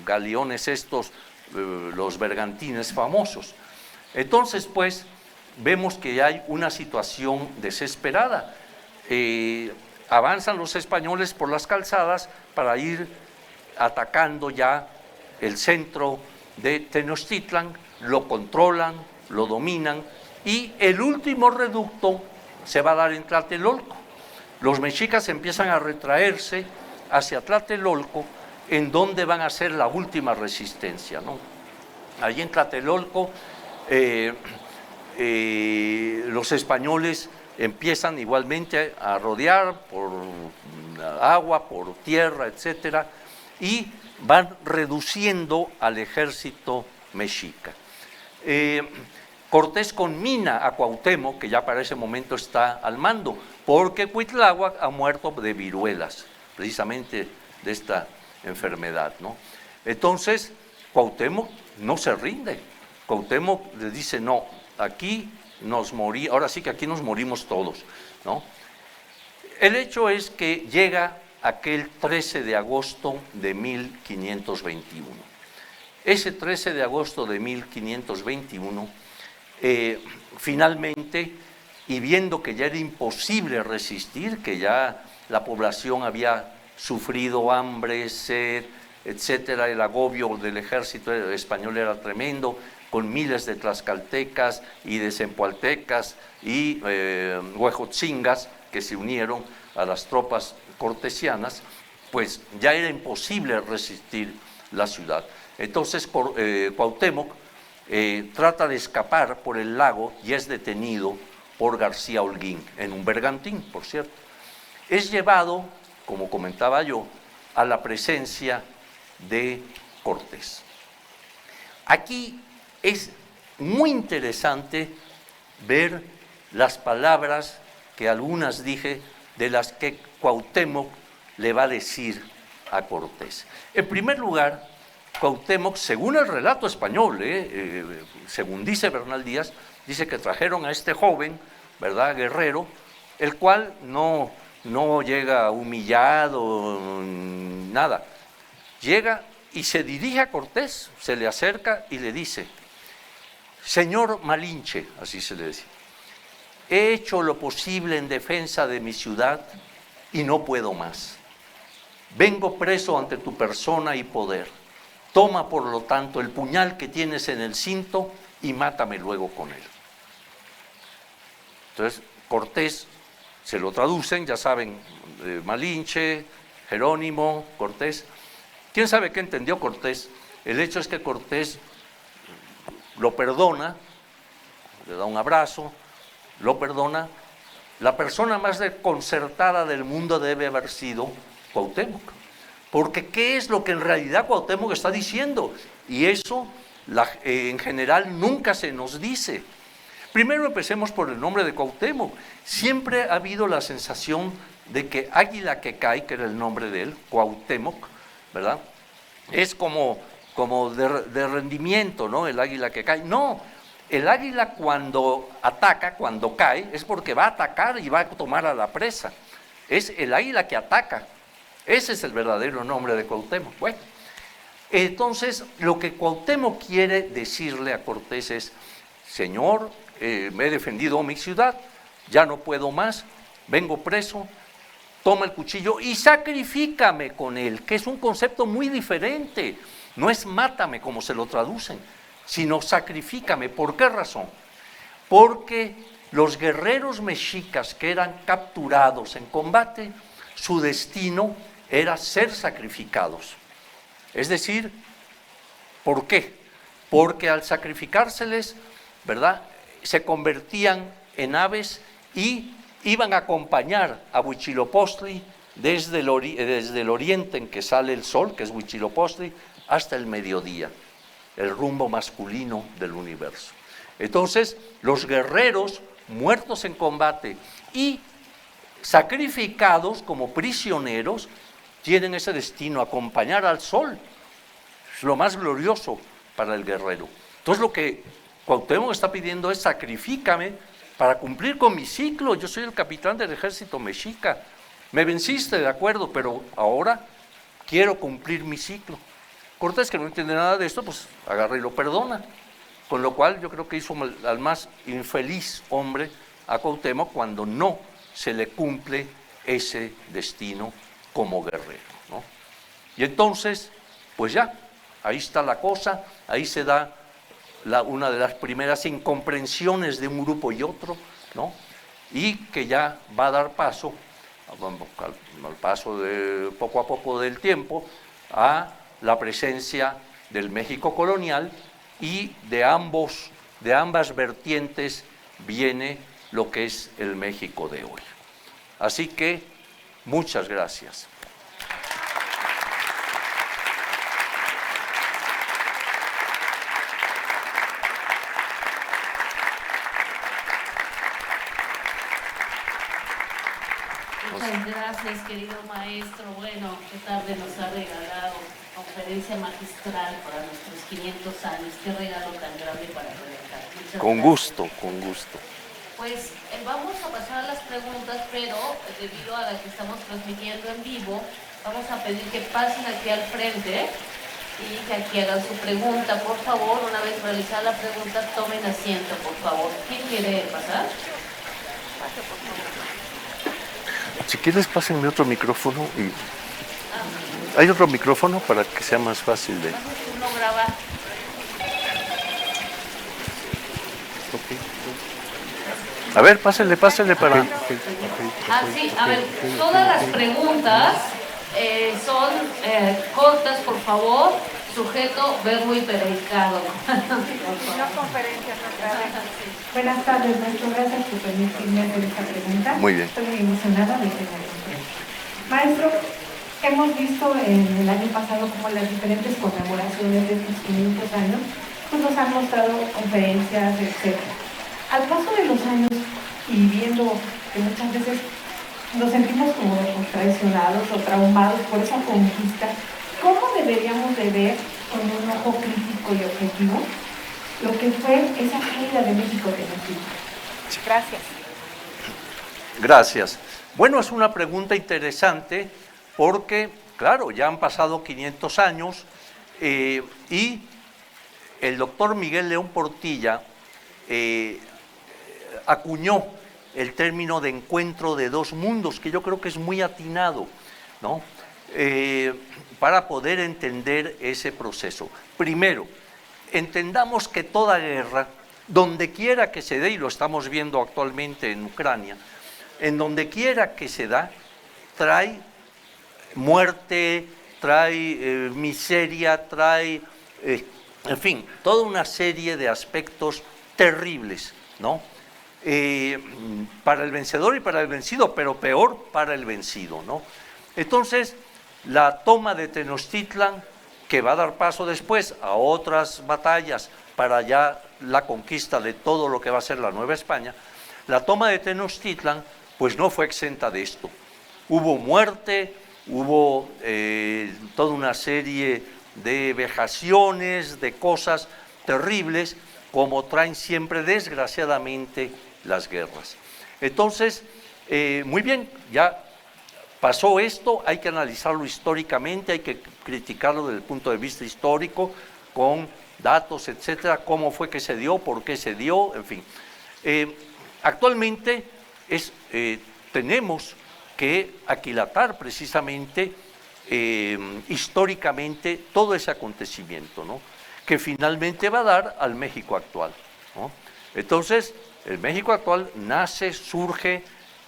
galeones estos, los bergantines famosos. Entonces, pues, vemos que hay una situación desesperada. Avanzan los españoles por las calzadas para ir atacando ya el centro de Tenochtitlan, lo controlan, lo dominan, y el último reducto se va a dar en Tlatelolco. Los mexicas empiezan a retraerse hacia Tlatelolco, en donde van a hacer la última resistencia, ¿no? Allí en Tlatelolco los españoles empiezan igualmente a rodear por agua, por tierra, etcétera, y van reduciendo al ejército mexica. Cortés conmina a Cuauhtémoc, que ya para ese momento está al mando, porque Cuitláhuac ha muerto de viruelas, precisamente de esta enfermedad, ¿no? Entonces, Cuauhtémoc no se rinde. Cuauhtémoc le dice, no, aquí ahora sí que aquí nos morimos todos, ¿no? El hecho es que llega aquel 13 de agosto de 1521. Ese 13 de agosto de 1521, finalmente, y viendo que ya era imposible resistir, que ya la población había sufrido hambre, sed, etcétera, el agobio del ejército español era tremendo, con miles de tlaxcaltecas y de zempoaltecas y huejotzingas que se unieron a las tropas cortesianas, pues ya era imposible resistir la ciudad. Entonces Cuauhtémoc trata de escapar por el lago y es detenido por García Holguín, en un bergantín, por cierto. Es llevado, como comentaba yo, a la presencia de Cortés. Aquí es muy interesante ver las palabras que algunas dije, de las que Cuauhtémoc le va a decir a Cortés. En primer lugar, Cuauhtémoc, según el relato español, según dice Bernal Díaz, dice que trajeron a este joven, ¿verdad?, guerrero, el cual no llega humillado, nada. Llega y se dirige a Cortés, se le acerca y le dice, señor Malinche, así se le decía, he hecho lo posible en defensa de mi ciudad y no puedo más. Vengo preso ante tu persona y poder. Toma, por lo tanto, el puñal que tienes en el cinto y mátame luego con él. Entonces, Cortés, se lo traducen, ya saben, Malinche, Jerónimo, Cortés. ¿Quién sabe qué entendió Cortés? El hecho es que Cortés lo perdona, le da un abrazo, lo perdona. La persona más desconcertada del mundo debe haber sido Cuauhtémoc, porque ¿qué es lo que en realidad Cuauhtémoc está diciendo? Y eso en general nunca se nos dice. Primero empecemos por el nombre de Cuauhtémoc. Siempre ha habido la sensación de que Águila que cae, que era el nombre de él, Cuauhtémoc, ¿verdad?, es como de rendimiento, ¿no?, el águila que cae. No, el águila cuando ataca, cuando cae, es porque va a atacar y va a tomar a la presa. Es el águila que ataca. Ese es el verdadero nombre de Cuauhtémoc. Bueno, entonces lo que Cuauhtémoc quiere decirle a Cortés es, señor, me he defendido mi ciudad, ya no puedo más, vengo preso, toma el cuchillo y sacrifícame con él, que es un concepto muy diferente. No es mátame como se lo traducen, sino sacrifícame. ¿Por qué razón? Porque los guerreros mexicas que eran capturados en combate, su destino era ser sacrificados. Es decir, ¿por qué? Porque al sacrificárseles, ¿verdad?, se convertían en aves y iban a acompañar a Huitzilopochtli desde el oriente en que sale el sol, que es Huitzilopochtli, hasta el mediodía, el rumbo masculino del universo. Entonces, los guerreros muertos en combate y sacrificados como prisioneros tienen ese destino, acompañar al sol. Es lo más glorioso para el guerrero. Entonces, lo que Cuauhtémoc está pidiendo es sacrifícame para cumplir con mi ciclo. Yo soy el capitán del ejército mexica. Me venciste, de acuerdo, pero ahora quiero cumplir mi ciclo. Cortés, que no entiende nada de esto, pues agarra y lo perdona. Con lo cual yo creo que hizo al más infeliz hombre a Cuauhtémoc cuando no se le cumple ese destino como guerrero, ¿no? Y entonces, pues ya, ahí está la cosa, ahí se da una de las primeras incomprensiones de un grupo y otro, ¿no? Y que ya va a dar paso, al paso de poco a poco del tiempo, a la presencia del México colonial, y de ambas vertientes viene lo que es el México de hoy. Así que, muchas gracias.
Muchas gracias, querido maestro. Bueno, qué tarde nos ha regalado conferencia magistral para nuestros 500 años. Qué regalo tan grande para presentar.
Con gusto, con gusto.
Pues vamos a pasar a las preguntas, pero debido a la que estamos transmitiendo en vivo, vamos a pedir que pasen aquí al frente y que aquí hagan su pregunta. Por favor, una vez realizada la pregunta, tomen asiento, por favor. ¿Quién quiere pasar? Pase, por favor.
Si quieres, pásenme otro micrófono. ¿Hay otro micrófono para que sea más fácil de...?
Uno graba.
A ver, pásenle para...
Sí, a ver, todas las preguntas son cortas, por favor. Sujeto, verbo y predicado.
No conferencia,
Buenas tardes, maestro. Gracias por permitirme hacer esta pregunta.
Muy bien.
Estoy muy emocionada de tener la conferencia. Maestro, hemos visto en el año pasado como las diferentes conmemoraciones de estos 500 años pues nos han mostrado conferencias, etc. Al paso de los años y viendo que muchas veces nos sentimos como traicionados o traumados por esa conquista, ¿cómo deberíamos de ver con un ojo crítico y objetivo lo que fue esa caída de México Tenochtitlan?
Gracias.
Gracias. Bueno, es una pregunta interesante porque, claro, ya han pasado 500 años y el doctor Miguel León Portilla acuñó el término de encuentro de dos mundos, que yo creo que es muy atinado, ¿no? Para poder entender ese proceso. Primero, entendamos que toda guerra, donde quiera que se dé, y lo estamos viendo actualmente en Ucrania, en donde quiera que se da, trae muerte, trae miseria, trae, en fin, toda una serie de aspectos terribles, ¿no? Para el vencedor y para el vencido, pero peor para el vencido, ¿no? Entonces, la toma de Tenochtitlan, que va a dar paso después a otras batallas para ya la conquista de todo lo que va a ser la Nueva España, la toma de Tenochtitlan pues no fue exenta de esto. Hubo muerte, hubo toda una serie de vejaciones, de cosas terribles, como traen siempre desgraciadamente las guerras. Entonces, muy bien, ya pasó esto, hay que analizarlo históricamente, hay que criticarlo desde el punto de vista histórico, con datos, etcétera, cómo fue que se dio, por qué se dio, en fin. Actualmente tenemos que aquilatar precisamente históricamente todo ese acontecimiento, ¿no? Que finalmente va a dar al México actual, ¿no? Entonces, el México actual nace, surge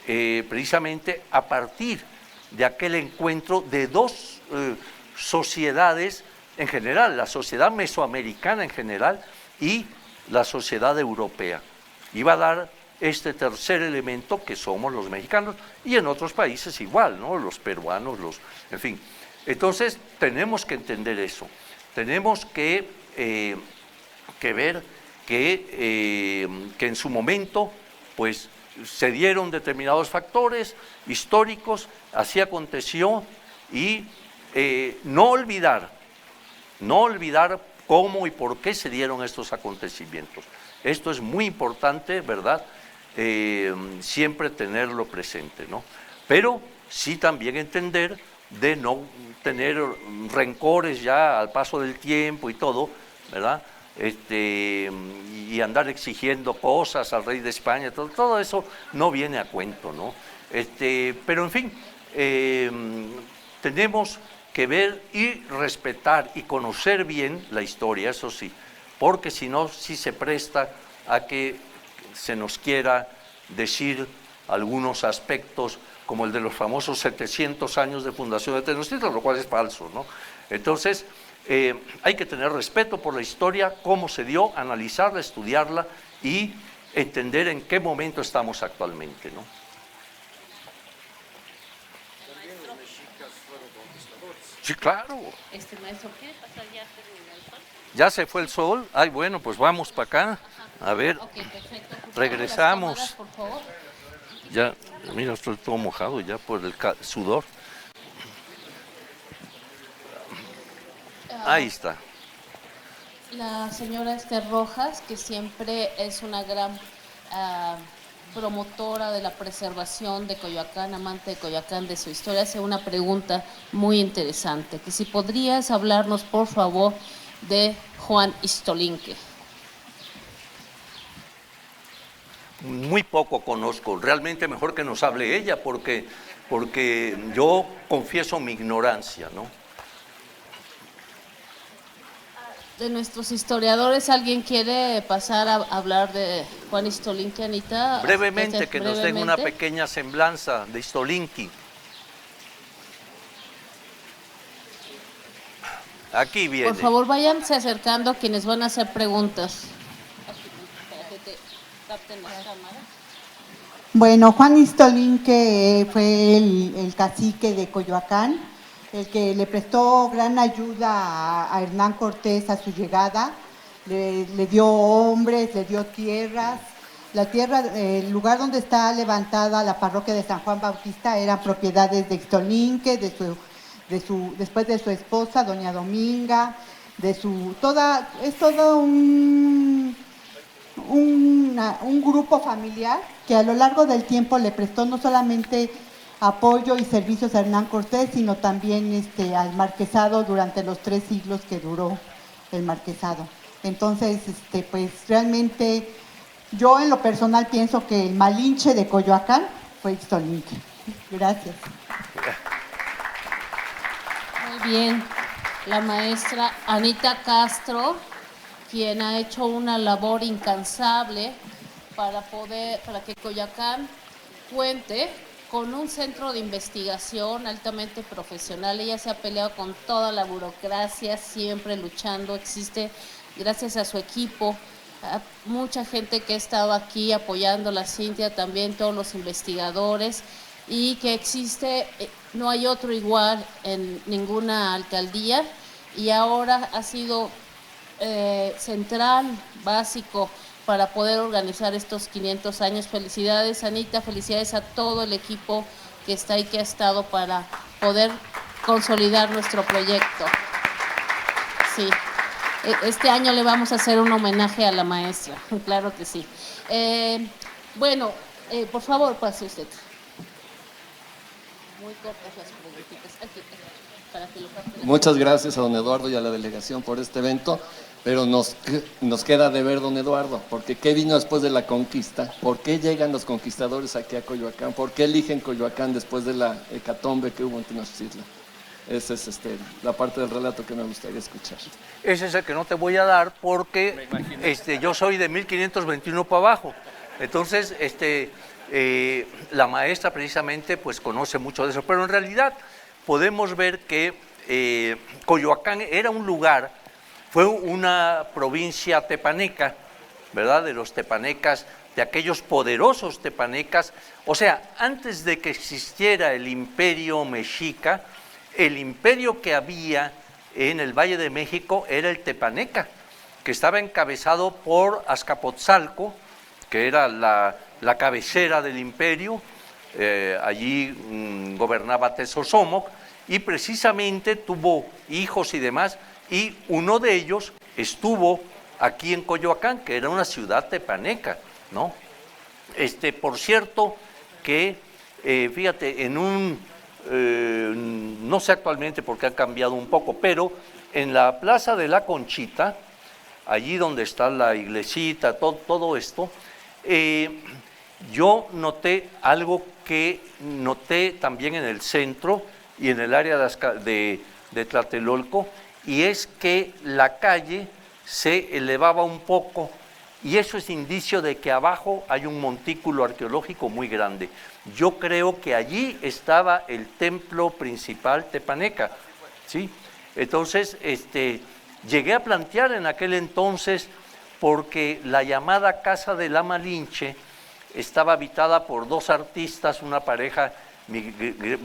precisamente a partir de aquel encuentro de dos sociedades en general, la sociedad mesoamericana en general y la sociedad europea. Y va a dar este tercer elemento que somos los mexicanos, y en otros países igual, ¿no? Los peruanos, en fin. Entonces, tenemos que entender eso. Tenemos que ver que en su momento, pues, se dieron determinados factores históricos, así aconteció, y no olvidar cómo y por qué se dieron estos acontecimientos. Esto es muy importante, ¿verdad? siempre tenerlo presente, ¿no? Pero sí también entender de no tener rencores ya al paso del tiempo y todo, ¿verdad? Y andar exigiendo cosas al rey de España, todo eso no viene a cuento, ¿no? Pero en fin, tenemos que ver y respetar y conocer bien la historia, eso sí, porque si no, sí se presta a que se nos quiera decir algunos aspectos como el de los famosos 700 años de fundación de Tenochtitlan, lo cual es falso, ¿no? Entonces, hay que tener respeto por la historia, cómo se dio, analizarla, estudiarla y entender en qué momento estamos actualmente, ¿no? Sí, claro.
Maestro, ¿quiere pasar ya el sol?
¿Ya se fue el sol? Ay, bueno, pues vamos para acá. A ver,
Okay, perfecto.
regresamos.
Las cámaras, por favor.
Ya, mira, estoy todo mojado ya por el sudor. Ahí está.
La señora Esther Rojas, que siempre es una gran promotora de la preservación de Coyoacán, amante de Coyoacán, de su historia, hace una pregunta muy interesante, que si podrías hablarnos, por favor, de Juan Ixtolinque.
Muy poco conozco, realmente mejor que nos hable ella, porque yo confieso mi ignorancia, ¿no?
De nuestros historiadores, ¿alguien quiere pasar a hablar de Juan Ixtolinque, Anita?
Brevemente, que nos den una pequeña semblanza de Ixtolinque. Aquí viene.
Por favor, váyanse acercando quienes van a hacer preguntas. Para que te capten la cámara.
Bueno, Juan Ixtolinque fue el cacique de Coyoacán, el que le prestó gran ayuda a Hernán Cortés a su llegada, le dio hombres, le dio tierras. La tierra, el lugar donde está levantada la parroquia de San Juan Bautista eran propiedades de Ixtolinque, después de su esposa, doña Dominga, es todo un grupo familiar que a lo largo del tiempo le prestó no solamente apoyo y servicios a Hernán Cortés, sino también al marquesado durante los 3 siglos que duró el marquesado. Entonces, pues realmente yo en lo personal pienso que el Malinche de Coyoacán fue Ixtolinque. Gracias.
Muy bien. La maestra Anita Castro, quien ha hecho una labor incansable para que Coyoacán cuente con un centro de investigación altamente profesional. Ella se ha peleado con toda la burocracia, siempre luchando. Existe, gracias a su equipo, mucha gente que ha estado aquí apoyándola, Cintia también, todos los investigadores, y que existe, no hay otro igual en ninguna alcaldía, y ahora ha sido central, básico, para poder organizar estos 500 años. Felicidades, Anita, felicidades a todo el equipo que está ahí, que ha estado para poder consolidar nuestro proyecto. Sí, este año le vamos a hacer un homenaje a la maestra, claro que sí. Bueno, por favor, pase usted. Muy cortas las preguntitas. Aquí, para que lo capten.
Muchas gracias a don Eduardo y a la delegación por este evento. Pero nos queda de ver, don Eduardo, porque ¿qué vino después de la conquista? ¿Por qué llegan los conquistadores aquí a Coyoacán? ¿Por qué eligen Coyoacán después de la hecatombe que hubo en Tenochtitlan? Esa es la parte del relato que me gustaría escuchar.
Ese es el que no te voy a dar porque yo soy de 1521 para abajo. Entonces, la maestra precisamente pues conoce mucho de eso. Pero en realidad podemos ver que Coyoacán era un lugar. Fue una provincia tepaneca, ¿verdad? De los tepanecas, de aquellos poderosos tepanecas. O sea, antes de que existiera el imperio mexica, el imperio que había en el Valle de México era el tepaneca, que estaba encabezado por Azcapotzalco, que era la cabecera del imperio. Allí gobernaba Tezosomoc y precisamente tuvo hijos y demás. Y uno de ellos estuvo aquí en Coyoacán, que era una ciudad tepaneca, ¿no? Por cierto, que fíjate, no sé actualmente porque ha cambiado un poco, pero en la Plaza de la Conchita, allí donde está la iglesita, todo esto, yo noté algo que noté también en el centro y en el área de Tlatelolco, y es que la calle se elevaba un poco, y eso es indicio de que abajo hay un montículo arqueológico muy grande. Yo creo que allí estaba el templo principal tepaneca, ¿sí? Entonces, llegué a plantear en aquel entonces, porque la llamada Casa de la Malinche estaba habitada por dos artistas, una pareja,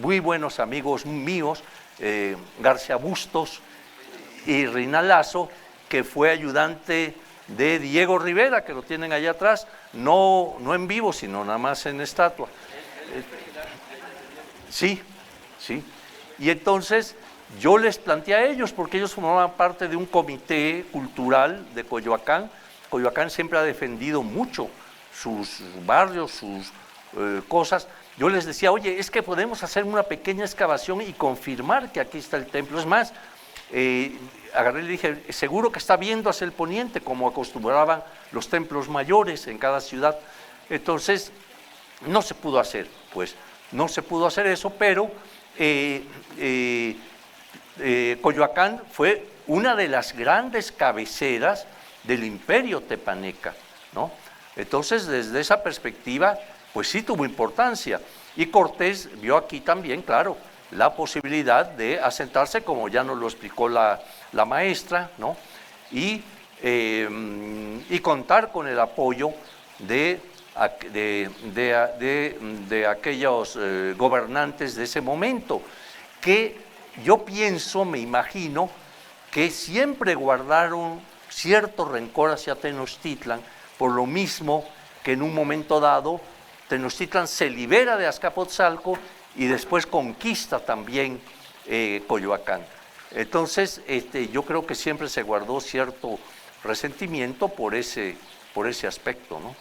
muy buenos amigos míos, García Bustos y Rina Lazo, que fue ayudante de Diego Rivera, que lo tienen allá atrás, no en vivo, sino nada más en estatua. Sí. Y entonces yo les planteé a ellos, porque ellos formaban parte de un comité cultural de Coyoacán. Coyoacán siempre ha defendido mucho sus barrios, sus cosas. Yo les decía, oye, es que podemos hacer una pequeña excavación y confirmar que aquí está el templo. Es más, agarré y le dije, seguro que está viendo hacia el poniente, como acostumbraban los templos mayores en cada ciudad. Entonces, no se pudo hacer, no se pudo hacer eso, pero Coyoacán fue una de las grandes cabeceras del imperio tepaneca, ¿no? Entonces, desde esa perspectiva, pues sí tuvo importancia. Y Cortés vio aquí también, claro, la posibilidad de asentarse, como ya nos lo explicó la maestra, ¿no? Y contar con el apoyo de aquellos gobernantes de ese momento, que yo pienso, me imagino, que siempre guardaron cierto rencor hacia Tenochtitlan, por lo mismo que en un momento dado Tenochtitlan se libera de Azcapotzalco y después conquista también Coyoacán. Entonces, yo creo que siempre se guardó cierto resentimiento por ese aspecto, ¿no?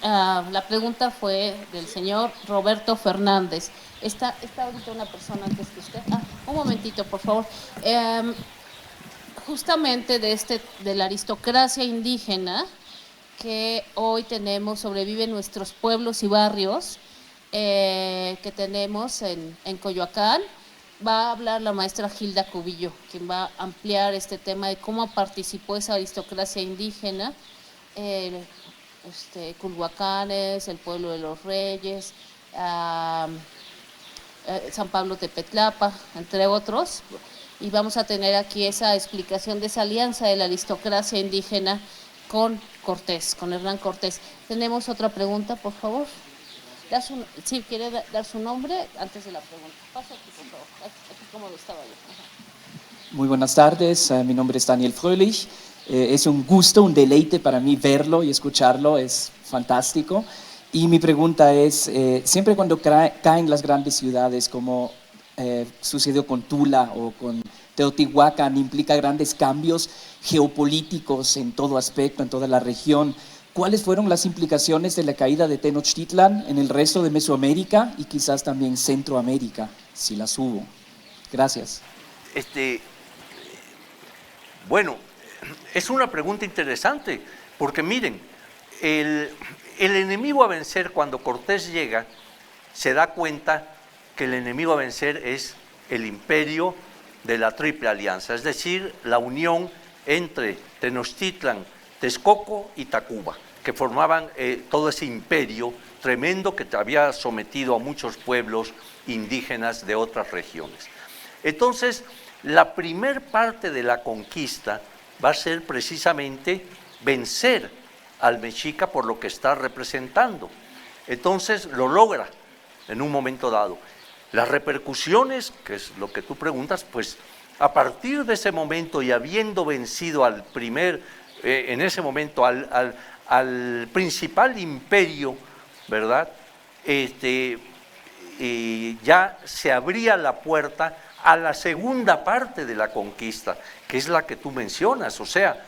La pregunta fue del señor Roberto Fernández. ¿Está ahorita una persona antes que usted? Un momentito, por favor. Justamente de la aristocracia indígena que hoy tenemos, sobreviven nuestros pueblos y barrios que tenemos en Coyoacán, va a hablar la maestra Gilda Cubillo, quien va a ampliar este tema de cómo participó esa aristocracia indígena, Culhuacanes, el pueblo de los Reyes, San Pablo Tepetlapa, entre otros, y vamos a tener aquí esa explicación de esa alianza de la aristocracia indígena con Cortés, con Hernán Cortés. Tenemos otra pregunta, por favor. Si quiere dar su nombre antes de la pregunta. Pasa aquí, por favor. Aquí como lo estaba yo. Ajá.
Muy buenas tardes, mi nombre es Daniel Fröhlich. Es un gusto, un deleite para mí verlo y escucharlo, es fantástico. Y mi pregunta es, siempre cuando caen las grandes ciudades, como sucedió con Tula o con Teotihuacán, implica grandes cambios geopolíticos en todo aspecto, en toda la región. ¿Cuáles fueron las implicaciones de la caída de Tenochtitlan en el resto de Mesoamérica y quizás también Centroamérica, si las hubo? Gracias.
Bueno, es una pregunta interesante, porque miren, el enemigo a vencer, cuando Cortés llega, se da cuenta que el enemigo a vencer es el imperio de la Triple Alianza, es decir, la unión entre Tenochtitlan, Texcoco y Tacuba, que formaban todo ese imperio tremendo que había sometido a muchos pueblos indígenas de otras regiones. Entonces, la primer parte de la conquista va a ser precisamente vencer al mexica por lo que está representando. Entonces lo logra en un momento dado. Las repercusiones, que es lo que tú preguntas, pues a partir de ese momento y habiendo vencido al en ese momento al principal imperio, ¿verdad? Ya se abría la puerta a la segunda parte de la conquista, que es la que tú mencionas. O sea,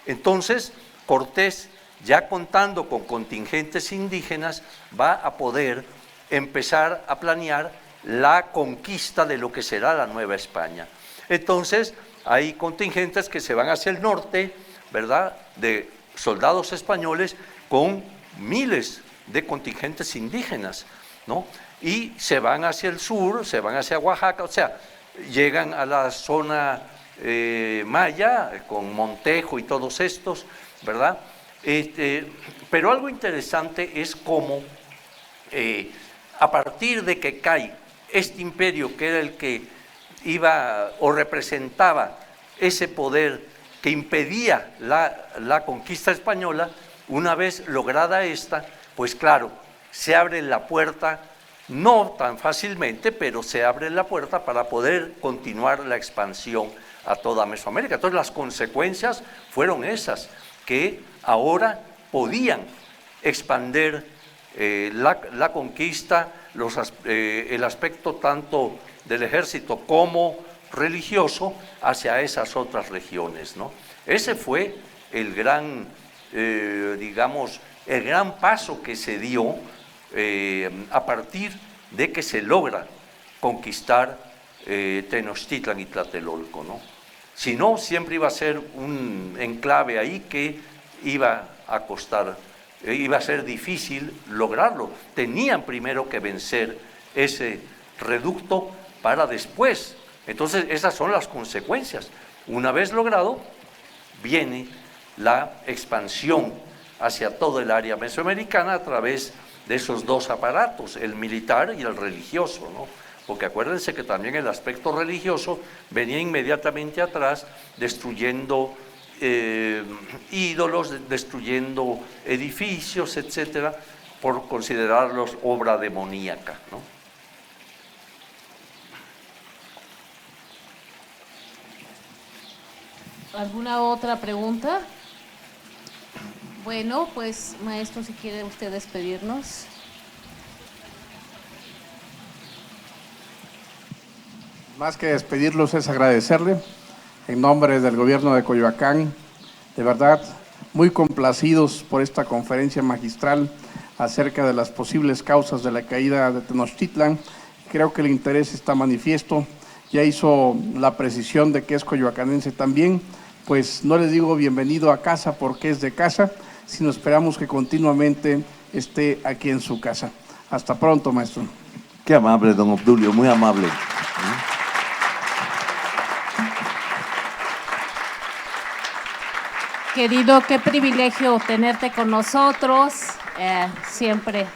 entonces Cortés, ya contando con contingentes indígenas, va a poder empezar a planear la conquista de lo que será la Nueva España. Entonces, hay contingentes que se van hacia el norte, ¿verdad?, de soldados españoles con miles de contingentes indígenas, ¿no? Y se van hacia el sur, se van hacia Oaxaca, o sea, llegan a la zona maya, con Montejo y todos estos, ¿verdad? Pero algo interesante es cómo a partir de que cae este imperio, que era el que iba o representaba ese poder que impedía la conquista española, una vez lograda esta, pues claro, se abre la puerta, no tan fácilmente, pero se abre la puerta para poder continuar la expansión a toda Mesoamérica. Entonces las consecuencias fueron esas, que ahora podían expandir la conquista, el aspecto tanto del ejército como religioso hacia esas otras regiones, ¿no? Ese fue el gran, digamos, el gran paso que se dio a partir de que se logra conquistar Tenochtitlan y Tlatelolco, ¿no? Si no, siempre iba a ser un enclave ahí que iba a costar, iba a ser difícil lograrlo. Tenían primero que vencer ese reducto para después. Entonces, esas son las consecuencias. Una vez logrado, viene la expansión hacia todo el área mesoamericana a través de esos dos aparatos, el militar y el religioso, ¿no? Porque acuérdense que también el aspecto religioso venía inmediatamente atrás, destruyendo ídolos, destruyendo edificios, etcétera, por considerarlos obra demoníaca, ¿no?
¿Alguna otra pregunta? Bueno, pues maestro, si quiere usted despedirnos.
Más que despedirlos es agradecerle en nombre del gobierno de Coyoacán, de verdad muy complacidos por esta conferencia magistral acerca de las posibles causas de la caída de Tenochtitlan. Creo que el interés está manifiesto, ya hizo la precisión de que es coyoacanense también, pues no les digo bienvenido a casa porque es de casa, sino esperamos que continuamente esté aquí en su casa. Hasta pronto, maestro.
Qué amable, don Obdulio, muy amable.
Querido, qué privilegio tenerte con nosotros, siempre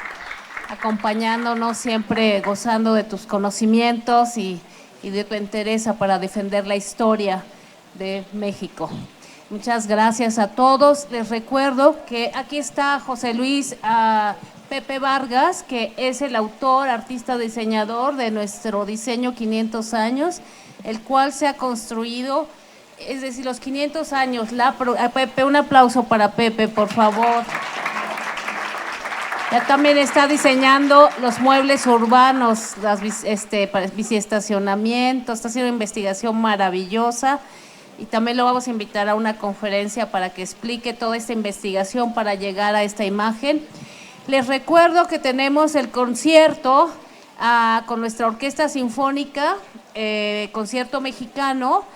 acompañándonos, siempre gozando de tus conocimientos y de tu interés para defender la historia de México. Muchas gracias a todos. Les recuerdo que aquí está José Luis Pepe Vargas, que es el autor, artista, diseñador de nuestro diseño 500 años, el cual se ha construido, es decir, los 500 años. Pepe, un aplauso para Pepe, por favor. Ya también está diseñando los muebles urbanos, para biciestacionamientos, está haciendo una investigación maravillosa y también lo vamos a invitar a una conferencia para que explique toda esta investigación para llegar a esta imagen. Les recuerdo que tenemos el concierto con nuestra orquesta sinfónica, concierto mexicano.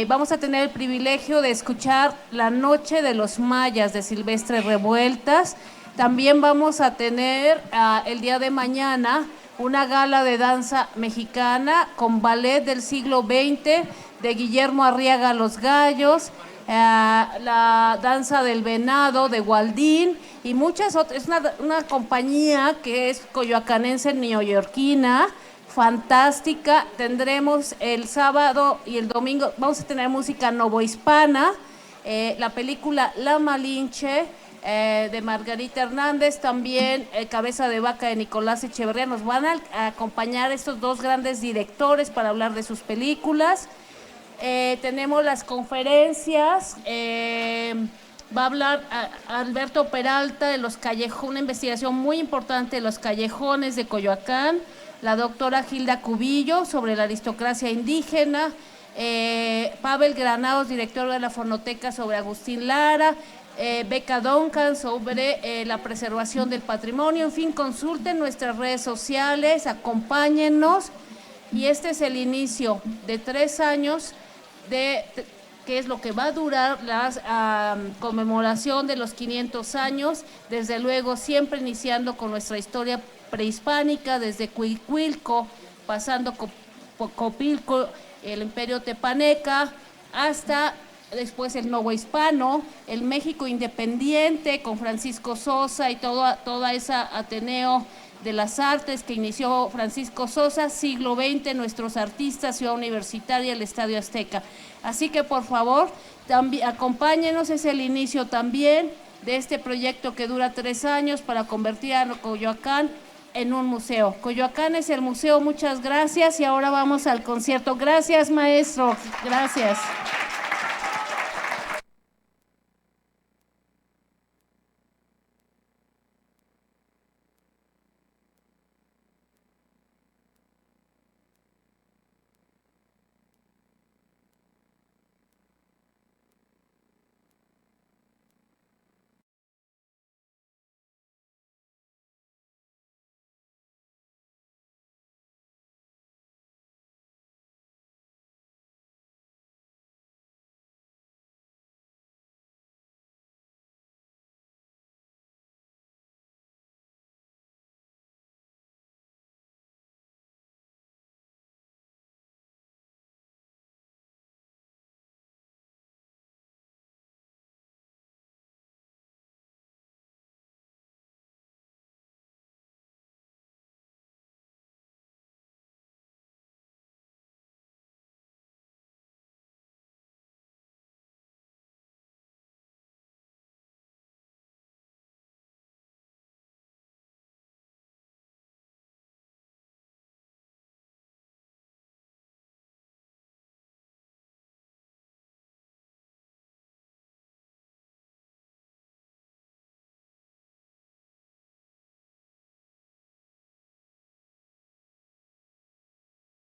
Vamos a tener el privilegio de escuchar La Noche de los Mayas de Silvestre Revueltas. También vamos a tener el día de mañana una gala de danza mexicana con ballet del siglo XX de Guillermo Arriaga Los Gallos, la danza del venado de Waldín y muchas otras. Es una compañía que es coyoacanense, neoyorquina, fantástica. Tendremos el sábado y el domingo, vamos a tener música novohispana, la película La Malinche de Margarita Hernández, también Cabeza de Vaca de Nicolás Echeverría. Nos van a acompañar estos dos grandes directores para hablar de sus películas. Tenemos las conferencias, va a hablar Alberto Peralta de los callejones, una investigación muy importante de los callejones de Coyoacán.
la doctora Gilda Cubillo sobre la aristocracia indígena, Pavel Granados, director de la Fonoteca, sobre Agustín Lara, Becca Duncan sobre la preservación del patrimonio. En fin, consulten nuestras redes sociales, acompáñennos, y este es el inicio de 3 años que es lo que va a durar la conmemoración de los 500 años, desde luego siempre iniciando con nuestra historia prehispánica, desde Cuicuilco, pasando por Copilco, el Imperio Tepaneca, hasta después el Novohispano, el México independiente con Francisco Sosa y toda esa Ateneo de las Artes que inició Francisco Sosa, siglo XX, nuestros artistas, Ciudad Universitaria, el Estadio Azteca. Así que por favor, acompáñenos, es el inicio también de este proyecto que dura 3 años para convertir a Coyoacán en un museo. Coyoacán es el museo, muchas gracias, y ahora vamos al concierto. Gracias, maestro, gracias.